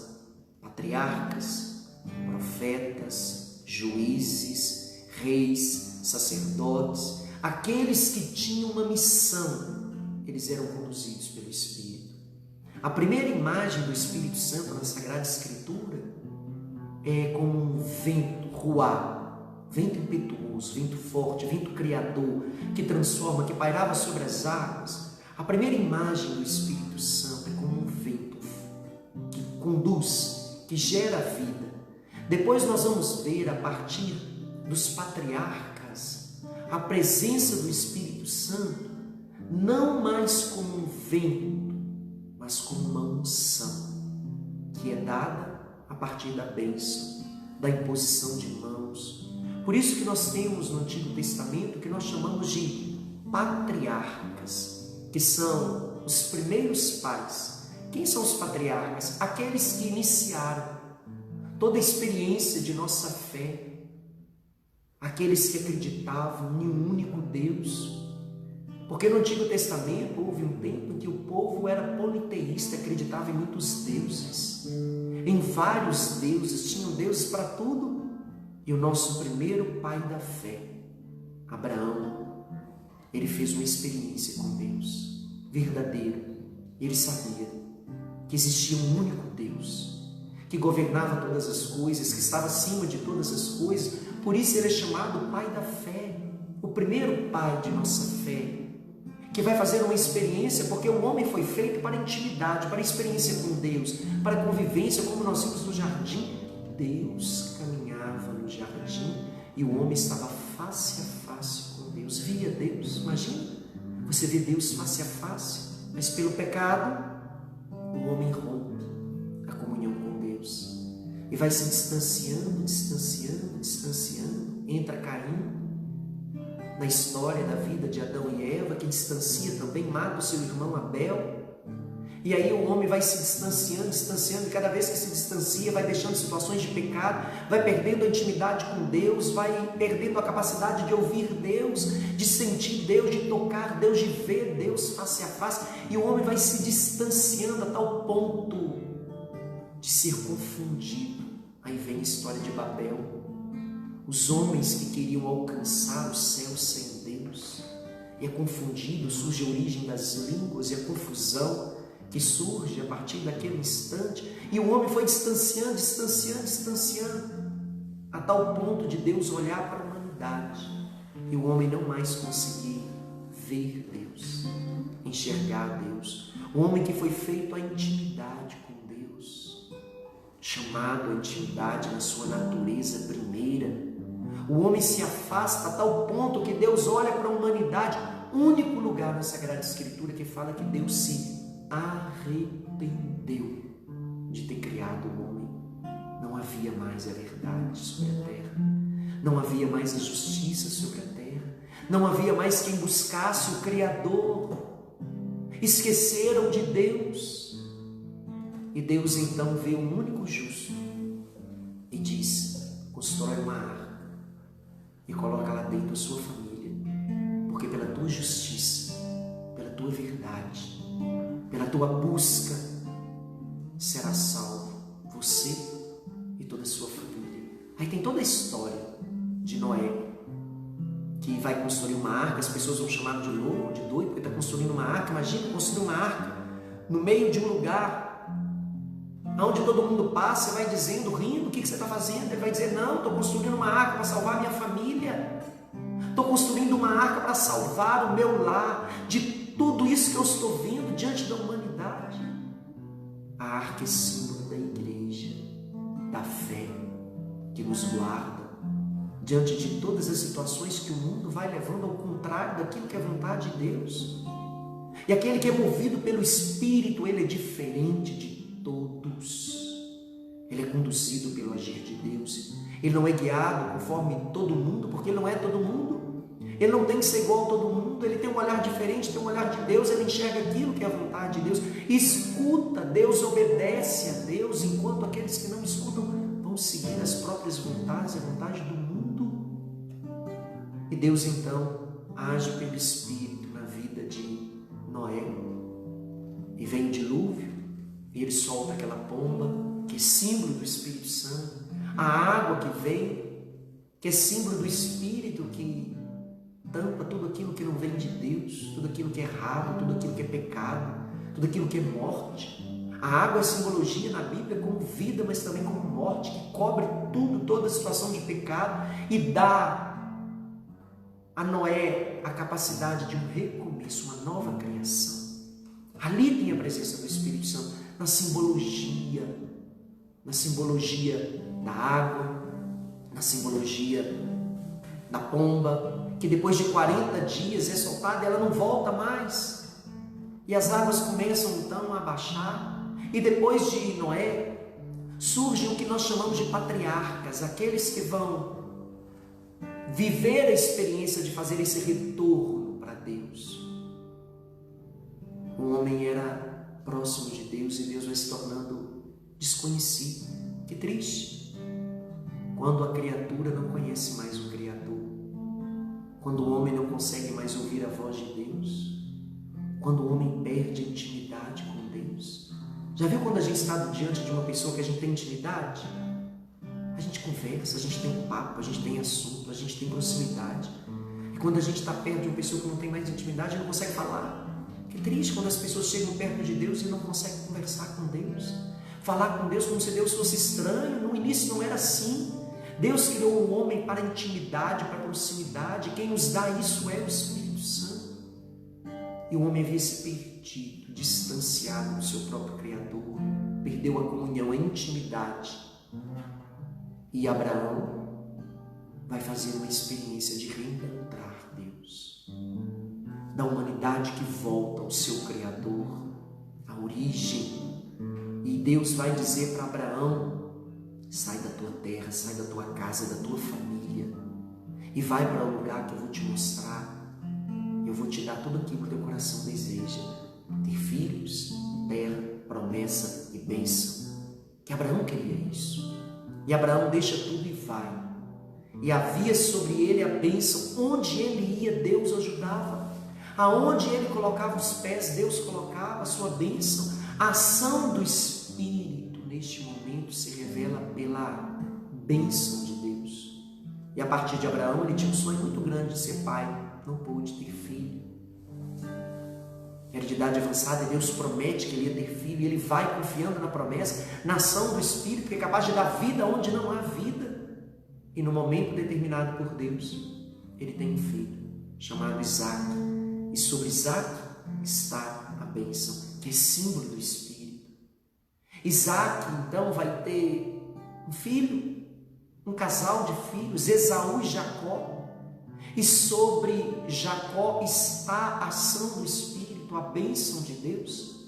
patriarcas, profetas, juízes, reis, sacerdotes. Aqueles que tinham uma missão, eles eram conduzidos pelo Espírito. A primeira imagem do Espírito Santo na Sagrada Escritura é como um vento, ruá, vento impetuoso, vento forte, vento criador, que transforma, que pairava sobre as águas. A primeira imagem do Espírito Santo é como um vento que conduz, que gera vida. Depois nós vamos ver, a partir dos patriarcas, a presença do Espírito Santo não mais como um vento, mas como uma unção, que é dada a partir da bênção, da imposição de mãos. Por isso que nós temos no Antigo Testamento o que nós chamamos de patriarcas, que são os primeiros pais. Quem são os patriarcas? Aqueles que iniciaram toda a experiência de nossa fé, aqueles que acreditavam em um único Deus. Porque no Antigo Testamento houve um tempo em que o povo era politeísta, acreditava em muitos deuses, em vários deuses, tinham deuses para tudo. E o nosso primeiro pai da fé, Abraão, ele fez uma experiência com Deus, verdadeiro. Ele sabia que existia um único Deus, que governava todas as coisas, que estava acima de todas as coisas. Por isso ele é chamado pai da fé, o primeiro pai de nossa fé, que vai fazer uma experiência, porque o homem foi feito para intimidade, para experiência com Deus, para convivência, como nós vimos no jardim. Deus caminhava no jardim e o homem estava face a face com Deus, via Deus. Imagina, você vê Deus face a face, mas pelo pecado o homem rompe a comunhão com Deus e vai se distanciando, entra Caim na história da vida de Adão e Eva, que distancia também, mata o seu irmão Abel. E aí o homem vai se distanciando, e cada vez que se distancia, vai deixando situações de pecado, vai perdendo a intimidade com Deus, vai perdendo a capacidade de ouvir Deus, de sentir Deus, de tocar Deus, de ver Deus face a face. E o homem vai se distanciando a tal ponto de ser confundido. Aí vem a história de Babel. Os homens que queriam alcançar o céu sem Deus, e é confundido, surge a origem das línguas e a confusão que surge a partir daquele instante, e o homem foi distanciando, a tal ponto de Deus olhar para a humanidade, e o homem não mais conseguir ver Deus, enxergar Deus. O homem que foi feito à intimidade com Deus, chamado à intimidade na sua natureza primeira. O homem se afasta a tal ponto que Deus olha para a humanidade, único lugar na Sagrada Escritura que fala que Deus se arrependeu. entendeu de ter criado o homem, não havia mais a verdade sobre a terra, não havia mais a justiça sobre a terra, não havia mais quem buscasse o Criador. Esqueceram de Deus. E Deus então vê um único justo e diz: constrói uma arca e coloca lá dentro a sua família, porque pela tua justiça, pela tua verdade, pela tua busca, será salvo você e toda a sua família. Aí tem toda a história de Noé, que vai construir uma arca. As pessoas vão chamar de louco, de doido, porque está construindo uma arca. Imagina construir uma arca no meio de um lugar onde todo mundo passa e vai dizendo, rindo: o que você está fazendo? Ele vai dizer: não, estou construindo uma arca para salvar a minha família, estou construindo uma arca para salvar o meu lar de tudo isso que eu estou vendo diante da humanidade. A arca é símbolo da igreja, da fé que nos guarda diante de todas as situações que o mundo vai levando ao contrário daquilo que é vontade de Deus. E aquele que é movido pelo Espírito, ele é diferente de todos. Ele é conduzido pelo agir de Deus. Ele não é guiado conforme todo mundo, porque ele não é todo mundo. Ele não tem que ser igual a todo mundo. Ele tem um olhar diferente, tem um olhar de Deus. Ele enxerga aquilo que é a vontade de Deus, escuta Deus, obedece a Deus, enquanto aqueles que não escutam vão seguir as próprias vontades, a vontade do mundo. E Deus então age pelo Espírito na vida de Noé, e vem o dilúvio, e ele solta aquela pomba, que é símbolo do Espírito Santo, a água que vem, que é símbolo do Espírito, que tampa tudo aquilo que não vem de Deus, tudo aquilo que é errado, tudo aquilo que é pecado, tudo aquilo que é morte. A água é simbologia na Bíblia como vida, mas também como morte, que cobre tudo, toda a situação de pecado, e dá a Noé a capacidade de um recomeço, uma nova criação. Ali tem a presença do Espírito Santo, na simbologia da água, na simbologia da pomba, que depois de 40 dias é soltada, ela não volta mais, e as águas começam então a baixar. E depois de Noé surgem o que nós chamamos de patriarcas, aqueles que vão viver a experiência de fazer esse retorno para Deus. O homem era próximo de Deus e Deus vai se tornando desconhecido. Que triste! Quando a criatura não conhece mais o Criador, quando o homem não consegue mais ouvir a voz de Deus, quando o homem perde a intimidade com Deus. Já viu quando a gente está diante de uma pessoa que a gente tem intimidade? A gente conversa, a gente tem papo, a gente tem assunto, a gente tem proximidade. E quando a gente está perto de uma pessoa que não tem mais intimidade, não consegue falar. Que triste quando as pessoas chegam perto de Deus e não conseguem conversar com Deus. Falar com Deus como se Deus fosse estranho. No início não era assim. Deus criou o homem para intimidade, para proximidade. Quem nos dá isso é o Espírito Santo. E o homem havia se perdido, distanciado do seu próprio Criador. Perdeu a comunhão, a intimidade. E Abraão vai fazer uma experiência de reencontrar Deus, da humanidade que volta ao seu Criador, à origem. E Deus vai dizer para Abraão: sai da tua terra, sai da tua casa, da tua família, e vai para o lugar que eu vou te mostrar. Eu vou te dar tudo aquilo que o teu coração deseja: ter filhos, terra, promessa e bênção. Que Abraão queria isso. E Abraão deixa tudo e vai. E havia sobre ele a bênção. Onde ele ia, Deus ajudava. Aonde ele colocava os pés, Deus colocava a sua bênção. A ação do Espírito neste momento se revela pela bênção de Deus. E a partir de Abraão, ele tinha um sonho muito grande de ser pai. Não pôde ter filho. Era de idade avançada e Deus promete que ele ia ter filho. E ele vai confiando na promessa, na ação do Espírito, que é capaz de dar vida onde não há vida. E no momento determinado por Deus, ele tem um filho chamado Isaac. E sobre Isaac está a bênção, que é símbolo do Espírito. Isaac então vai ter um filho, um casal de filhos, Esaú e Jacó. E sobre Jacó está a ação do Espírito, a bênção de Deus.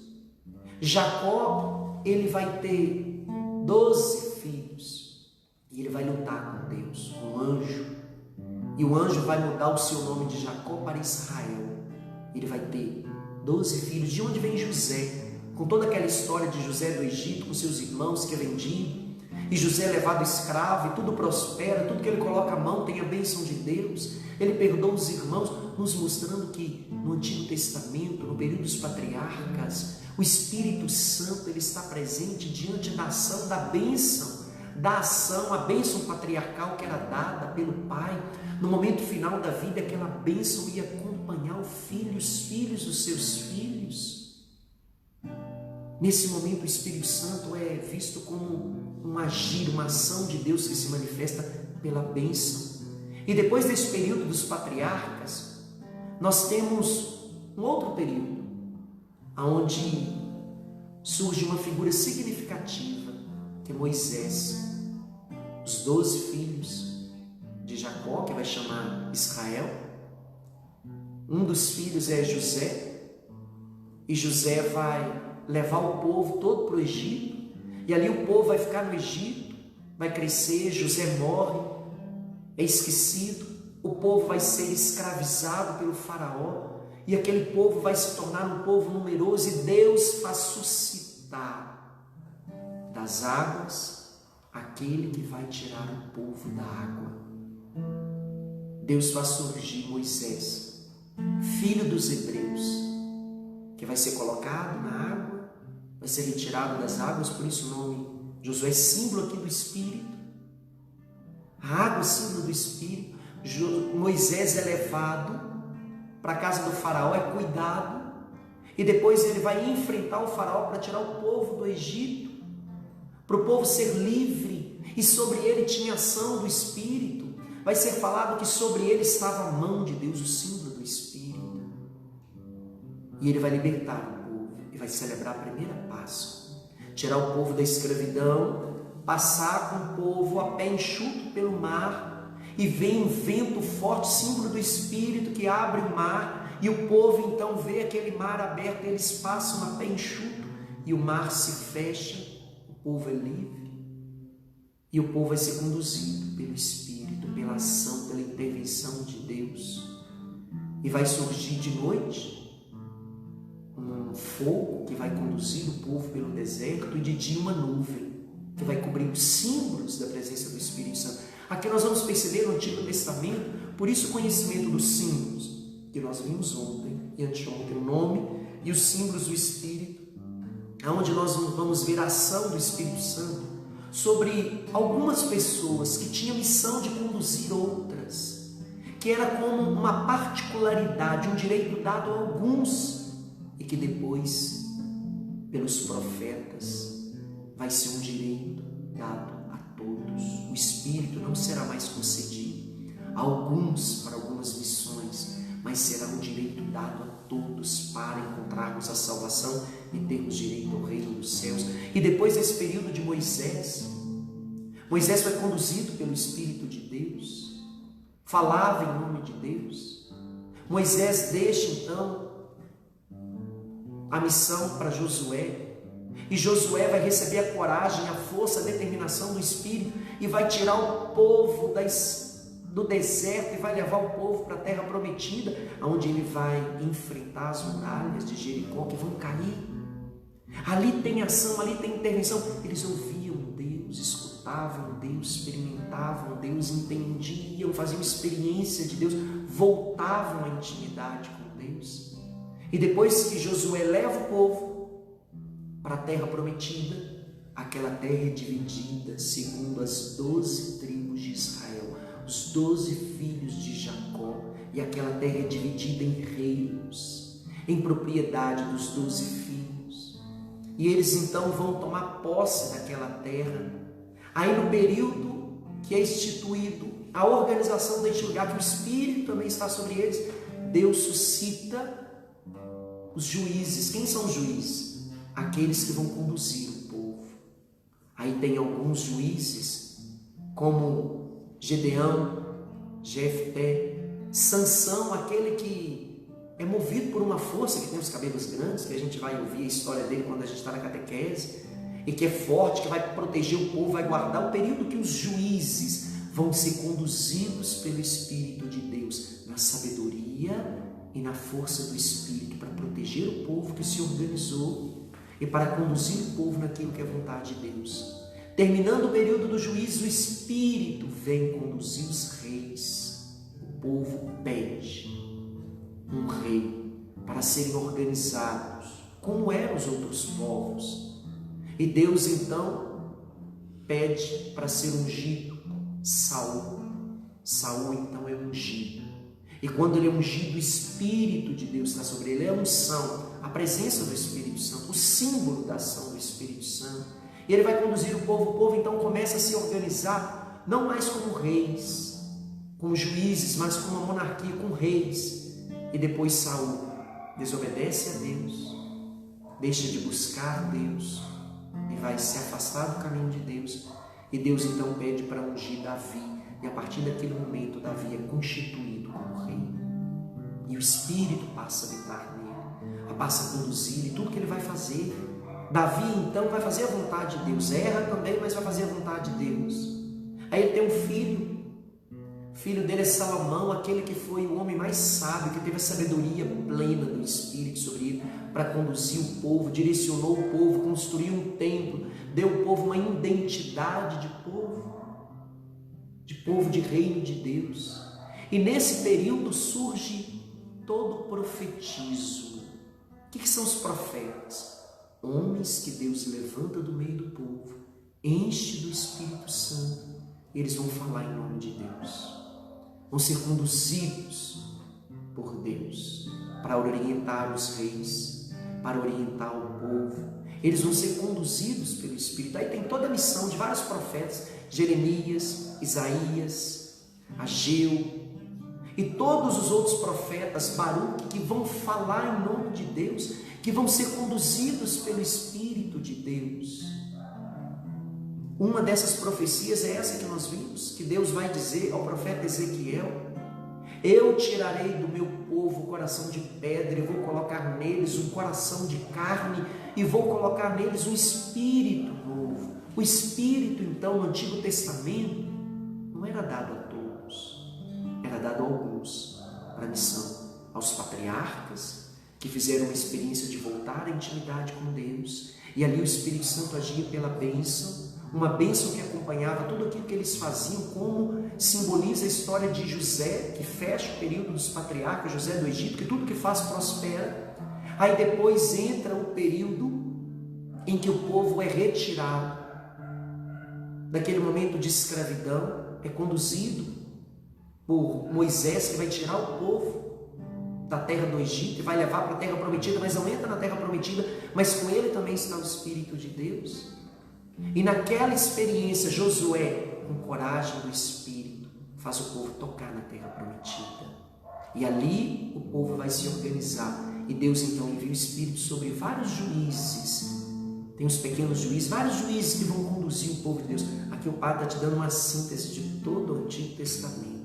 Jacó, ele vai ter 12 filhos e ele vai lutar com Deus, com o anjo. E o anjo vai mudar o seu nome de Jacó para Israel. Ele vai ter 12 filhos. De onde vem José? Com toda aquela história de José do Egito, com seus irmãos que é vendido, e José é levado escravo, e tudo prospera, tudo que ele coloca a mão tem a bênção de Deus. Ele perdoa os irmãos, nos mostrando que no Antigo Testamento, no período dos patriarcas, o Espírito Santo ele está presente diante da ação, da bênção, a bênção patriarcal que era dada pelo pai. No momento final da vida, aquela bênção ia acompanhar os filhos dos seus filhos. Nesse momento, o Espírito Santo é visto como um agir, uma ação de Deus que se manifesta pela bênção. E depois desse período dos patriarcas, nós temos um outro período, onde surge uma figura significativa, que é Moisés. Os 12 filhos de Jacó, que vai chamar Israel. Um dos filhos é José, e José vai levar o povo todo para o Egito, e ali o povo vai ficar no Egito, vai crescer, José morre, é esquecido, o povo vai ser escravizado pelo faraó, e aquele povo vai se tornar um povo numeroso, e Deus faz suscitar das águas aquele que vai tirar o povo da água. Deus faz surgir Moisés, filho dos hebreus, que vai ser colocado na água, vai ser retirado das águas, por isso o nome Josué é símbolo aqui do Espírito. A água é símbolo do Espírito. Moisés é levado para a casa do faraó, é cuidado, e depois ele vai enfrentar o faraó para tirar o povo do Egito, para o povo ser livre, e sobre ele tinha ação do Espírito. Vai ser falado que sobre ele estava a mão de Deus, o símbolo do Espírito, e ele vai libertar o povo, e vai celebrar a primeira Páscoa, tirar o povo da escravidão, passar com o povo a pé enxuto pelo mar, e vem um vento forte, símbolo do Espírito, que abre o mar, e o povo então vê aquele mar aberto, eles passam a pé enxuto, e o mar se fecha, o povo é livre, e o povo vai ser conduzido pelo Espírito, pela ação, pela intervenção de Deus, e vai surgir de noite um fogo que vai conduzir o povo pelo deserto, e de dia uma nuvem que vai cobrir os símbolos da presença do Espírito Santo. Aqui nós vamos perceber no Antigo Testamento, por isso o conhecimento dos símbolos, que nós vimos ontem e anteontem, o nome e os símbolos do Espírito, onde nós vamos ver a ação do Espírito Santo sobre algumas pessoas que tinham missão de conduzir outras, que era como uma particularidade, um direito dado a alguns, e que depois, pelos profetas, vai ser um direito dado a todos. O Espírito não será mais concedido a alguns para algumas missões, mas será um direito dado a todos para encontrarmos a salvação e termos direito ao reino dos céus. E depois desse período de Moisés foi conduzido pelo Espírito de Deus, falava em nome de Deus. Moisés deixa então a missão para Josué, e Josué vai receber a coragem, a força, a determinação do Espírito, e vai tirar o povo do deserto e vai levar o povo para a terra prometida, onde ele vai enfrentar as muralhas de Jericó que vão cair. Ali tem ação, ali tem intervenção. Eles ouviam Deus, escutavam Deus, experimentavam Deus, entendiam, faziam experiência de Deus, voltavam à intimidade com Deus. E depois que Josué leva o povo para a terra prometida, aquela terra é dividida segundo as 12 tribos de Israel, os 12 filhos de Jacó, e aquela terra é dividida em reinos, em propriedade dos 12 filhos, e eles então vão tomar posse daquela terra. Aí no período que é instituído a organização deste lugar, que o Espírito também está sobre eles, Deus suscita os juízes. Quem são os juízes? Aqueles que vão conduzir o povo. Aí tem alguns juízes, como Gedeão, Jefté, Sansão, aquele que é movido por uma força que tem os cabelos grandes, que a gente vai ouvir a história dele quando a gente está na catequese, e que é forte, que vai proteger o povo, vai guardar o período que os juízes vão ser conduzidos pelo Espírito de Deus, na sabedoria e na força do Espírito, para proteger o povo que se organizou e para conduzir o povo naquilo que é vontade de Deus. Terminando o período do juízo, o Espírito vem conduzir os reis. O povo pede um rei para serem organizados, como eram os outros povos. E Deus então pede para ser ungido Saul. Saul então é ungido. E quando ele é ungido, o Espírito de Deus está sobre ele. É a unção, a presença do Espírito Santo, o símbolo da ação do Espírito Santo. E ele vai conduzir o povo então começa a se organizar, não mais como reis, como juízes, mas como uma monarquia, com reis. E depois Saul desobedece a Deus, deixa de buscar Deus e vai se afastar do caminho de Deus. E Deus então pede para ungir Davi. E a partir daquele momento, Davi é constituído como rei. E o Espírito passa a habitar nele, passa a conduzir, e tudo que ele vai fazer. Davi então vai fazer a vontade de Deus, erra também, mas vai fazer a vontade de Deus. Aí ele tem um filho. O filho dele é Salomão, aquele que foi o homem mais sábio, que teve a sabedoria plena do Espírito sobre ele, para conduzir o povo, direcionou o povo, construiu um templo, deu ao povo uma identidade de povo de reino de Deus. E nesse período surge todo o profetismo. O que são os profetas? Homens que Deus levanta do meio do povo, enche do Espírito Santo, e eles vão falar em nome de Deus. Vão ser conduzidos por Deus para orientar os reis, para orientar o povo. Eles vão ser conduzidos pelo Espírito. Aí tem toda a missão de vários profetas, Jeremias, Isaías, Ageu e todos os outros profetas, Baruque, que vão falar em nome de Deus, que vão ser conduzidos pelo Espírito de Deus. Uma dessas profecias é essa que nós vimos, que Deus vai dizer ao profeta Ezequiel: eu tirarei do meu povo o coração de pedra e vou colocar neles um coração de carne e vou colocar neles um espírito novo. O espírito, então, no Antigo Testamento, não era dado a todos, era dado a alguns, para a missão, aos patriarcas, que fizeram uma experiência de voltar à intimidade com Deus, e ali o Espírito Santo agia pela bênção, uma bênção que acompanhava tudo aquilo que eles faziam, como simboliza a história de José, que fecha o período dos patriarcas, José do Egito, que tudo que faz prospera. Aí depois entra o período em que o povo é retirado daquele momento de escravidão, é conduzido por Moisés, que vai tirar o povo da terra do Egito e vai levar para a terra prometida, mas não entra na terra prometida, mas com ele também está o Espírito de Deus. E naquela experiência, Josué, com coragem do Espírito, faz o povo tocar na terra prometida. E ali o povo vai se organizar. E Deus então envia o Espírito sobre vários juízes. Tem os pequenos juízes, vários juízes que vão conduzir o povo de Deus. Aqui o Padre está te dando uma síntese de todo o Antigo Testamento.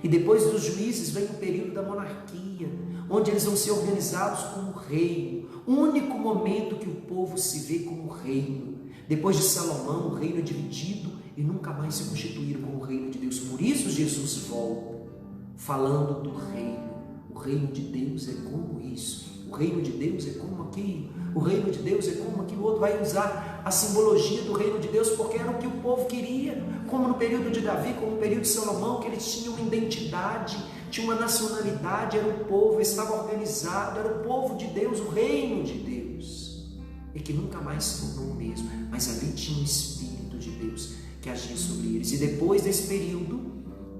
E depois dos juízes vem o período da monarquia, onde eles vão ser organizados como reino. O único momento que o povo se vê como reino. Depois de Salomão, o reino é dividido e nunca mais se constituíram como o reino de Deus. Por isso Jesus volta, falando do reino. O reino de Deus é como isso. O reino de Deus é como aquilo. O reino de Deus é como aquilo outro. Vai usar a simbologia do reino de Deus porque era o que o povo queria. Como no período de Davi, como no período de Salomão, que eles tinham uma identidade, tinham uma nacionalidade, era o povo, estava organizado, era o povo de Deus, o reino de Deus. E que nunca mais se tornou o mesmo, mas ali tinha o Espírito de Deus que agia sobre eles. E depois desse período,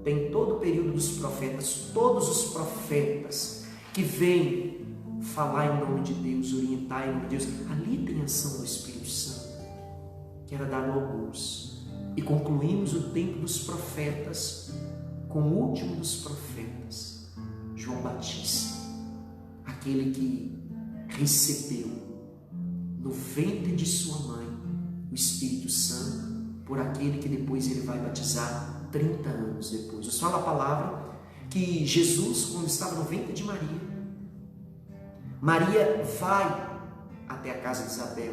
tem todo o período dos profetas, todos os profetas que vêm falar em nome de Deus, orientar em nome de Deus. Ali tem a ação do Espírito Santo, que era dado a alguns. E concluímos o tempo dos profetas com o último dos profetas, João Batista, aquele que recebeu no ventre de sua mãe o Espírito Santo, por aquele que depois ele vai batizar 30 anos depois. Nos fala a palavra que Jesus, quando estava no ventre de Maria, Maria vai até a casa de Isabel.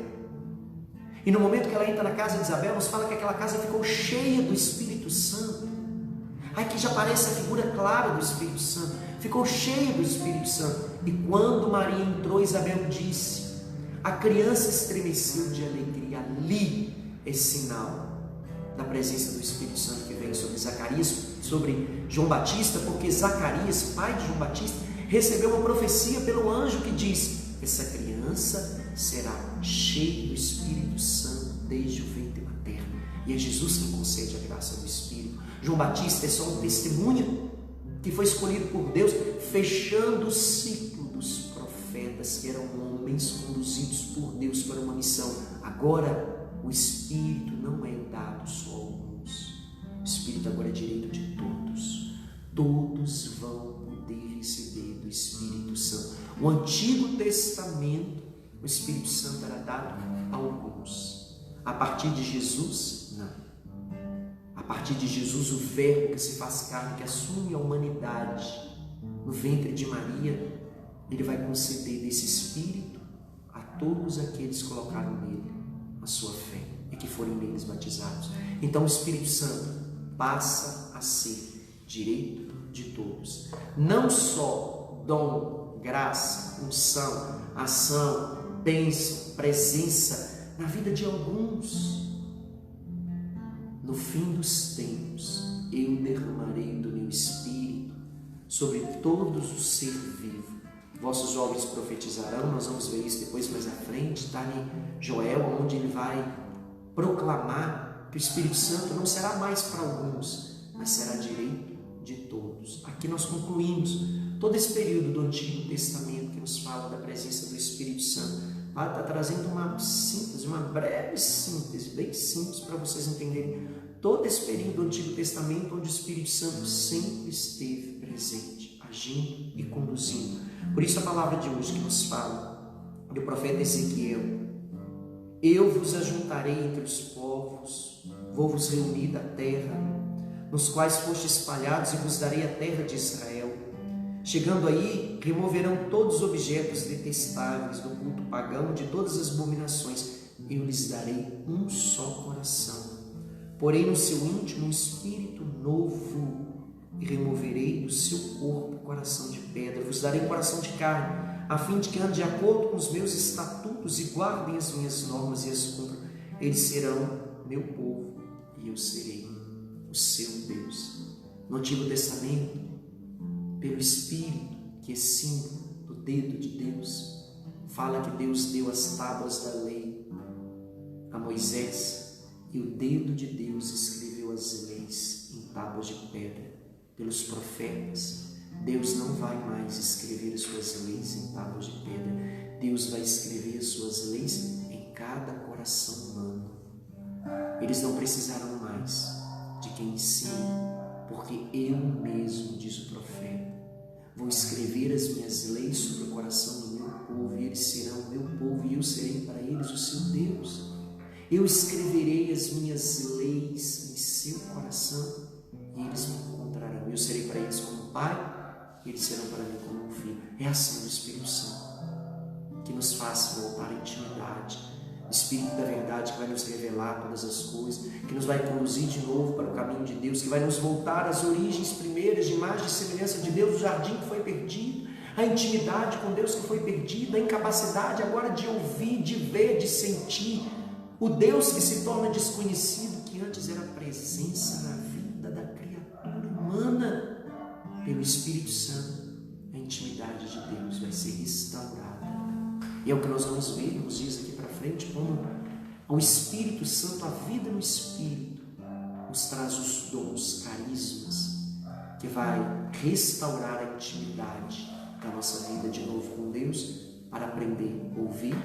E no momento que ela entra na casa de Isabel, nos fala que aquela casa ficou cheia do Espírito Santo. Aqui já aparece a figura clara do Espírito Santo. Ficou cheia do Espírito Santo. E quando Maria entrou, Isabel disse, a criança estremeceu de alegria. Ali é sinal da presença do Espírito Santo que vem sobre Zacarias, sobre João Batista, porque Zacarias, pai de João Batista, recebeu uma profecia pelo anjo que diz, essa criança será cheia do Espírito Santo desde o ventre materno. E é Jesus quem concede a graça do Espírito. João Batista é só um testemunho que foi escolhido por Deus, fechando o ciclo dos profetas, que eram homens conduzidos por Deus para uma missão. Agora, o Espírito não é dado só a alguns. O Espírito agora é direito de todos. Todos vão poder receber do Espírito Santo. O Antigo Testamento, o Espírito Santo era dado a alguns. A partir de Jesus, não. A partir de Jesus, o Verbo que se faz carne, que assume a humanidade no ventre de Maria, ele vai conceder desse Espírito a todos aqueles que colocaram nele a sua fé e que forem neles batizados. Então o Espírito Santo passa a ser direito de todos. Não só dom, graça, unção, ação, bênção, presença na vida de alguns. No fim dos tempos, eu derramarei do meu Espírito sobre todos os ser vivo. Vossos jovens profetizarão, nós vamos ver isso depois mais à frente, está em Joel, onde ele vai proclamar que o Espírito Santo não será mais para alguns, mas será direito de todos. Aqui nós concluímos todo esse período do Antigo Testamento que nos fala da presença do Espírito Santo. Está trazendo uma síntese, uma breve síntese, bem simples para vocês entenderem todo esse período do Antigo Testamento onde o Espírito Santo sempre esteve presente, agindo e conduzindo. Por isso a palavra de hoje que nos fala do profeta Ezequiel: eu vos ajuntarei entre os povos, vou vos reunir da terra, nos quais foste espalhados, e vos darei a terra de Israel. Chegando aí, removerão todos os objetos detestáveis do culto pagão, de todas as abominações. Eu lhes darei um só coração. Porém no seu íntimo um espírito novo, e removerei do seu corpo o coração de pedra. Vos darei coração de carne, a fim de que andem de acordo com os meus estatutos e guardem as minhas normas e as cumpram. Eles serão meu povo e eu serei o seu Deus. No Antigo Testamento, pelo Espírito, que é símbolo do dedo de Deus, fala que Deus deu as tábuas da lei a Moisés, e o dedo de Deus escreveu as leis em tábuas de pedra. Pelos profetas, Deus não vai mais escrever as suas leis em tábuas de pedra. Deus vai escrever as suas leis em cada coração humano. Eles não precisarão mais de quem ensine, porque eu mesmo, diz o profeta, vou escrever as minhas leis sobre o coração do meu povo, e eles serão o meu povo, e eu serei para eles o seu Deus. Eu escreverei as minhas leis em seu coração, e eles me encontrarão. Eu serei para eles como pai, e eles serão para mim como um filho. É a ação do Espírito Santo que nos faz voltar à intimidade. O Espírito da verdade que vai nos revelar todas as coisas, que nos vai conduzir de novo para o caminho de Deus, que vai nos voltar às origens primeiras de imagem e semelhança de Deus, o jardim que foi perdido, a intimidade com Deus que foi perdida, a incapacidade agora de ouvir, de ver, de sentir, o Deus que se torna desconhecido, que antes era presença na vida da criatura humana. Pelo Espírito Santo, a intimidade de Deus vai ser restaurada. E é o que nós vamos ver nos dias aqui para frente, como o Espírito Santo, a vida no Espírito, nos traz os dons, carismas, que vai restaurar a intimidade da nossa vida de novo com Deus, para aprender a ouvir,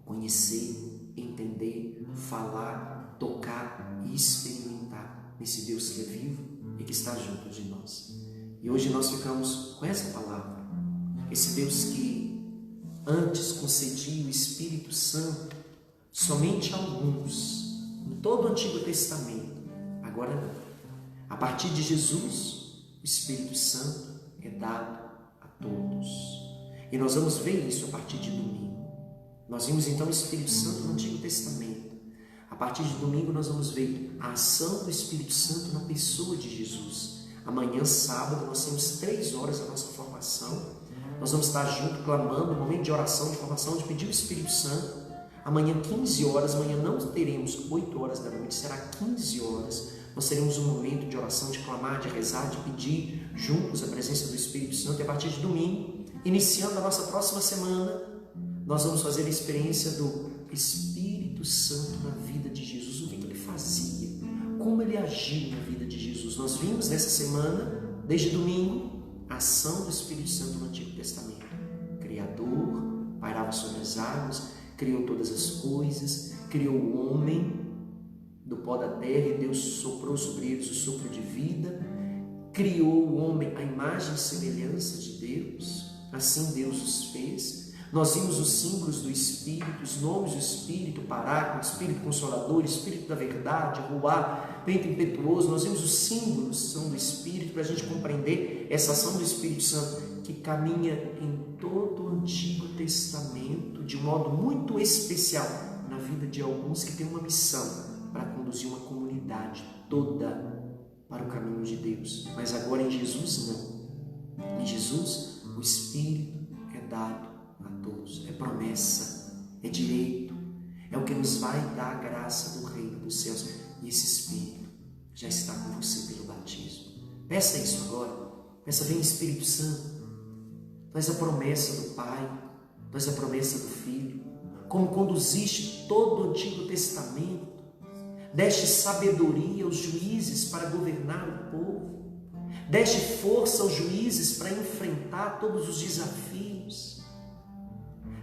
conhecer, entender, falar, tocar e experimentar nesse Deus que é vivo e que está junto de nós. E hoje nós ficamos com essa palavra, esse Deus que antes concedia o Espírito Santo somente a alguns, em todo o Antigo Testamento, agora não. A partir de Jesus, o Espírito Santo é dado a todos. E nós vamos ver isso a partir de domingo. Nós vimos então o Espírito Santo no Antigo Testamento. A partir de domingo nós vamos ver a ação do Espírito Santo na pessoa de Jesus. Amanhã, sábado, nós temos 3 horas da nossa formação. Nós vamos estar juntos clamando, um momento de oração, de formação, de pedir o Espírito Santo. Amanhã, 15 horas, amanhã não teremos 8 horas da noite, será 15 horas. Nós teremos um momento de oração, de clamar, de rezar, de pedir juntos a presença do Espírito Santo. E a partir de domingo, iniciando a nossa próxima semana, nós vamos fazer a experiência do Espírito Santo na vida de Jesus. O que ele fazia, como ele agiu na vida de Jesus. Nós vimos nessa semana, desde domingo, a ação do Espírito Santo no Antigo Testamento. Criador, pairava sobre as águas, criou todas as coisas, criou o homem do pó da terra e Deus soprou sobre eles o sopro de vida, criou o homem à imagem e semelhança de Deus, assim Deus os fez. Nós vimos os símbolos do Espírito, os nomes do Espírito, Paráclito, Espírito Consolador, Espírito da Verdade, Ruá, Vento Impetuoso. Nós vimos os símbolos são do Espírito para a gente compreender essa ação do Espírito Santo que caminha em todo o Antigo Testamento de um modo muito especial na vida de alguns que têm uma missão para conduzir uma comunidade toda para o caminho de Deus. Mas agora em Jesus não. Em Jesus o Espírito é dado a todos, é promessa, é direito, é o que nos vai dar a graça do reino dos céus. E esse Espírito já está com você pelo batismo. Peça isso agora, peça: vem Espírito Santo. Tu és a promessa do Pai, tu és a promessa do Filho. Como conduziste todo o Antigo Testamento, deste sabedoria aos juízes para governar o povo, deste força aos juízes para enfrentar todos os desafios,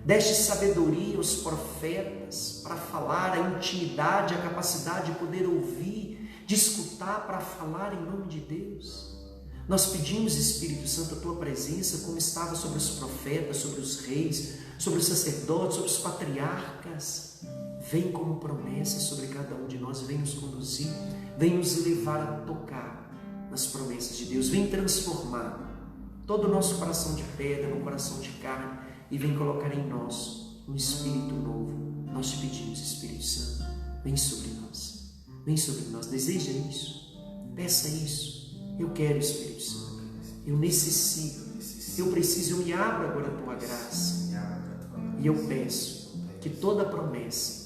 deste sabedoria aos profetas para falar, a intimidade, a capacidade de poder ouvir, de escutar para falar em nome de Deus. Nós pedimos, Espírito Santo, a tua presença como estava sobre os profetas, sobre os reis, sobre os sacerdotes, sobre os patriarcas. Vem como promessa sobre cada um de nós, vem nos conduzir, vem nos levar a tocar nas promessas de Deus, vem transformar todo o nosso coração de pedra num coração de carne e vem colocar em nós um Espírito novo. Nós te pedimos, Espírito Santo, vem sobre nós, deseja isso, peça isso. Eu quero, Espírito Santo, eu necessito, eu preciso, eu me abro agora a tua graça e eu peço que toda promessa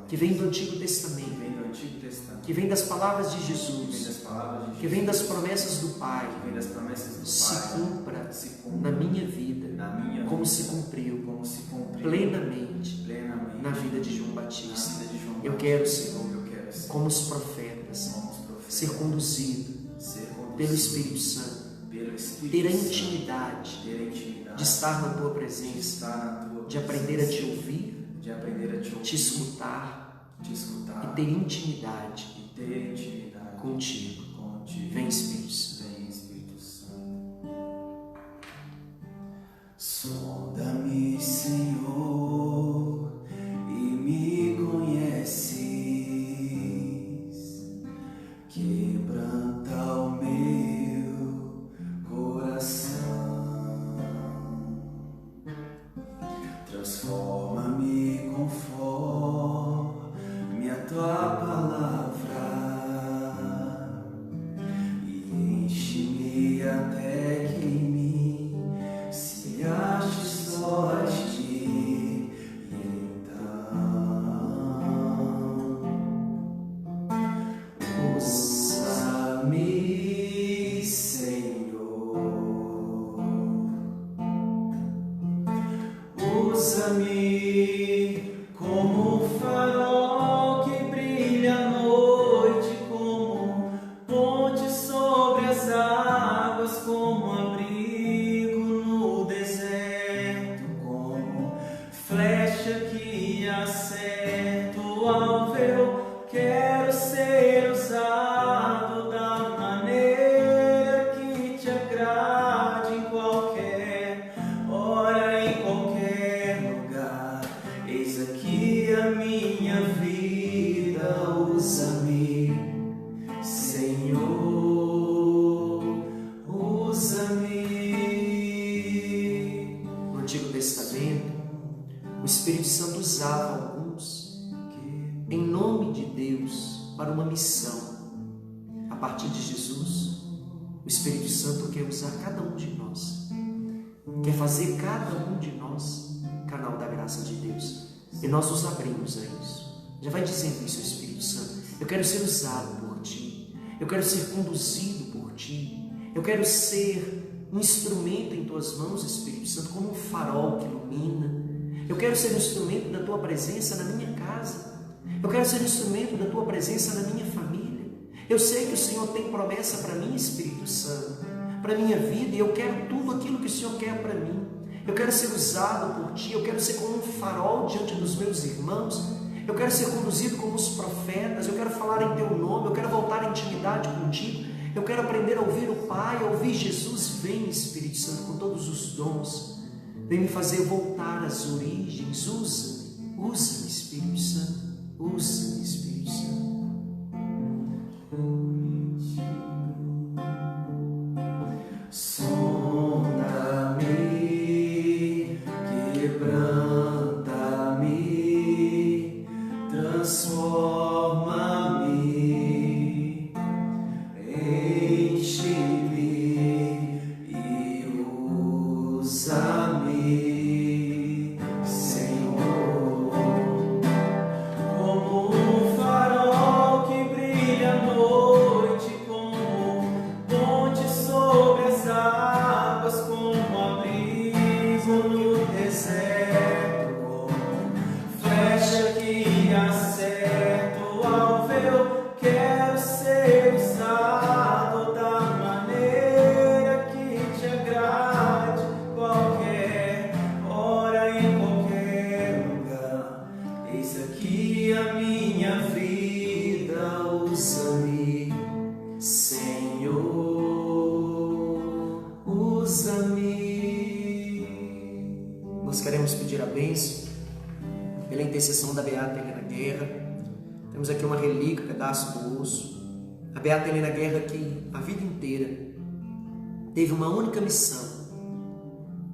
que vem do Antigo Testamento, que vem das palavras de Jesus, que vem das promessas do Pai, se cumpra na minha vida, como se cumpriu plenamente na vida de João Batista. Eu quero, Senhor, como os profetas, ser conduzido pelo Espírito Santo, ter a intimidade de estar na tua presença, de aprender a te ouvir, te escutar e ter intimidade contigo. Vem, Espírito Santo. Sonda-me, Senhor, e me conheces. Quebranta o meu coração. Transforma-me conforme a tua palavra e enche-me até que em mim se ache só a ti. Então usa-me, Senhor, usa-me como um farol que brilha à noite, como ponte sobre as águas, como abrigo no deserto, como flecha que acerta o alvo. Eu quero ser usado da maneira que te agrade, em qualquer hora, em qualquer lugar. usava alguns, em nome de Deus, para uma missão. A partir de Jesus, o Espírito Santo quer usar cada um de nós, quer fazer cada um de nós canal da graça de Deus. E nós nos abrimos a isso. Já vai dizendo isso, Espírito Santo. Eu quero ser usado por Ti. Eu quero ser conduzido por Ti. Eu quero ser um instrumento em Tuas mãos, Espírito Santo, como um farol que ilumina. Eu quero ser um instrumento da Tua presença na minha casa. Eu quero ser um instrumento da Tua presença na minha família. Eu sei que o Senhor tem promessa para mim, Espírito Santo, para a minha vida, e eu quero tudo aquilo que o Senhor quer para mim. Eu quero ser usado por Ti, eu quero ser como um farol diante dos meus irmãos, eu quero ser conduzido como os profetas, eu quero falar em Teu nome, eu quero voltar em intimidade contigo, eu quero aprender a ouvir o Pai, a ouvir Jesus. Vem, Espírito Santo, com todos os dons, vem me fazer voltar às origens. Usa-me, Espírito Santo, usa-me, Espírito Santo. Pela intercessão da Beata Helena Guerra, temos aqui uma relíquia, um pedaço do osso. A Beata Helena Guerra, que a vida inteira teve uma única missão: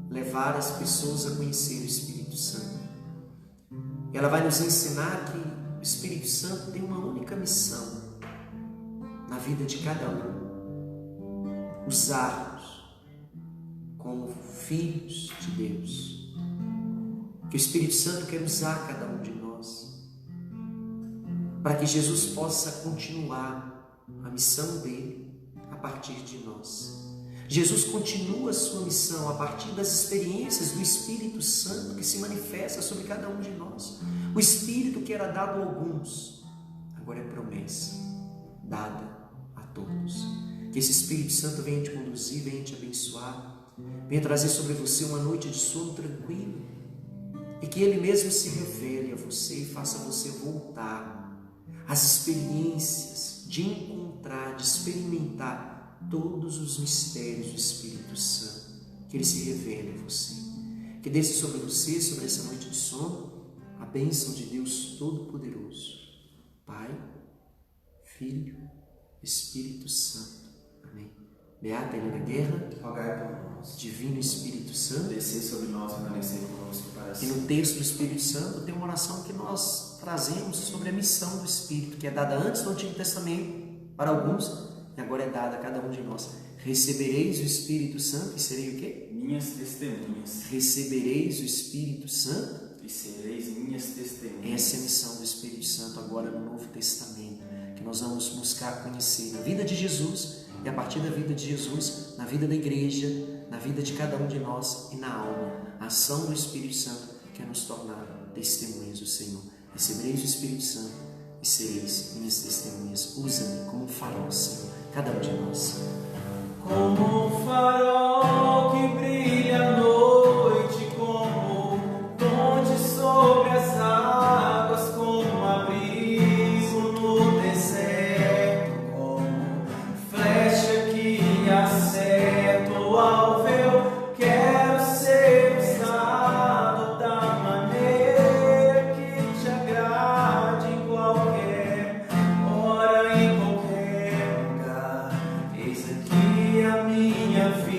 levar as pessoas a conhecer o Espírito Santo. Ela vai nos ensinar que o Espírito Santo tem uma única missão na vida de cada um: usar-nos como filhos de Deus. Que o Espírito Santo quer usar cada um de nós, para que Jesus possa continuar a missão dele a partir de nós. Jesus continua a sua missão a partir das experiências do Espírito Santo que se manifesta sobre cada um de nós. O Espírito que era dado a alguns, agora é promessa dada a todos. Que esse Espírito Santo venha te conduzir, venha te abençoar, venha trazer sobre você uma noite de sono tranquilo, e que Ele mesmo se revele a você e faça você voltar às experiências de encontrar, de experimentar todos os mistérios do Espírito Santo. Que Ele se revele a você, que desça sobre você, sobre essa noite de sono, a bênção de Deus Todo-Poderoso, Pai, Filho, Espírito Santo. Amém. Beata Helena Guerra, rogai por nós. Divino Espírito Santo, descer sobre nós, permanecer conosco para e sempre. no texto do Espírito Santo tem uma oração que nós trazemos sobre a missão do Espírito, que é dada antes do Antigo Testamento para alguns, e agora é dada a cada um de nós. Recebereis o Espírito Santo e serei o quê? Minhas testemunhas. Recebereis o Espírito Santo e sereis minhas testemunhas. Essa é a missão do Espírito Santo agora no Novo Testamento, que nós vamos buscar conhecer a vida de Jesus, e a partir da vida de Jesus, na vida da igreja, na vida de cada um de nós e na alma, a ação do Espírito Santo quer nos tornar testemunhas do Senhor. Recebereis o Espírito Santo e sereis minhas testemunhas. Usa-me como um farol, Senhor, cada um de nós. Como um farol que brilha à noite, como ponte sobre as águas, como abrigo no deserto, como flecha que acerta o alvo. Eu quero ser usado da maneira que te agrade, em qualquer hora, em qualquer lugar. Eis aqui a minha vida.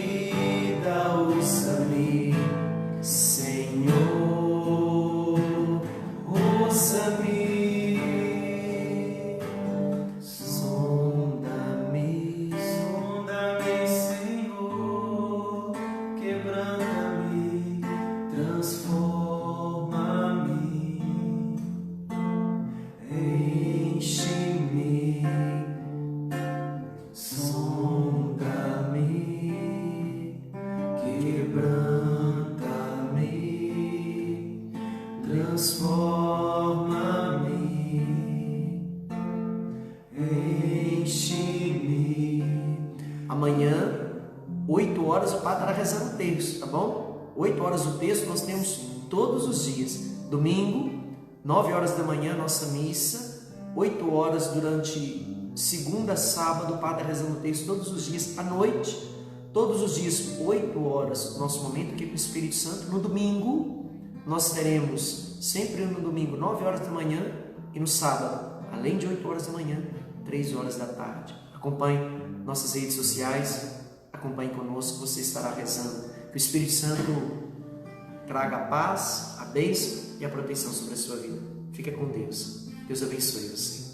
Amanhã, 8 horas, o padre estará rezando o terço, tá bom? 8 horas o terço nós temos todos os dias. Domingo, 9 horas da manhã, nossa missa. 8 horas durante segunda, sábado, o padre rezando o terço todos os dias. À noite, todos os dias, 8 horas, nosso momento aqui com o Espírito Santo. No domingo, nós teremos, sempre no domingo, 9 horas da manhã. E no sábado, além de 8 horas da manhã, 3 horas da tarde. Acompanhe nossas redes sociais, acompanhe conosco, você estará rezando. Que o Espírito Santo traga a paz, a bênção e a proteção sobre a sua vida. Fica com Deus. Deus abençoe você.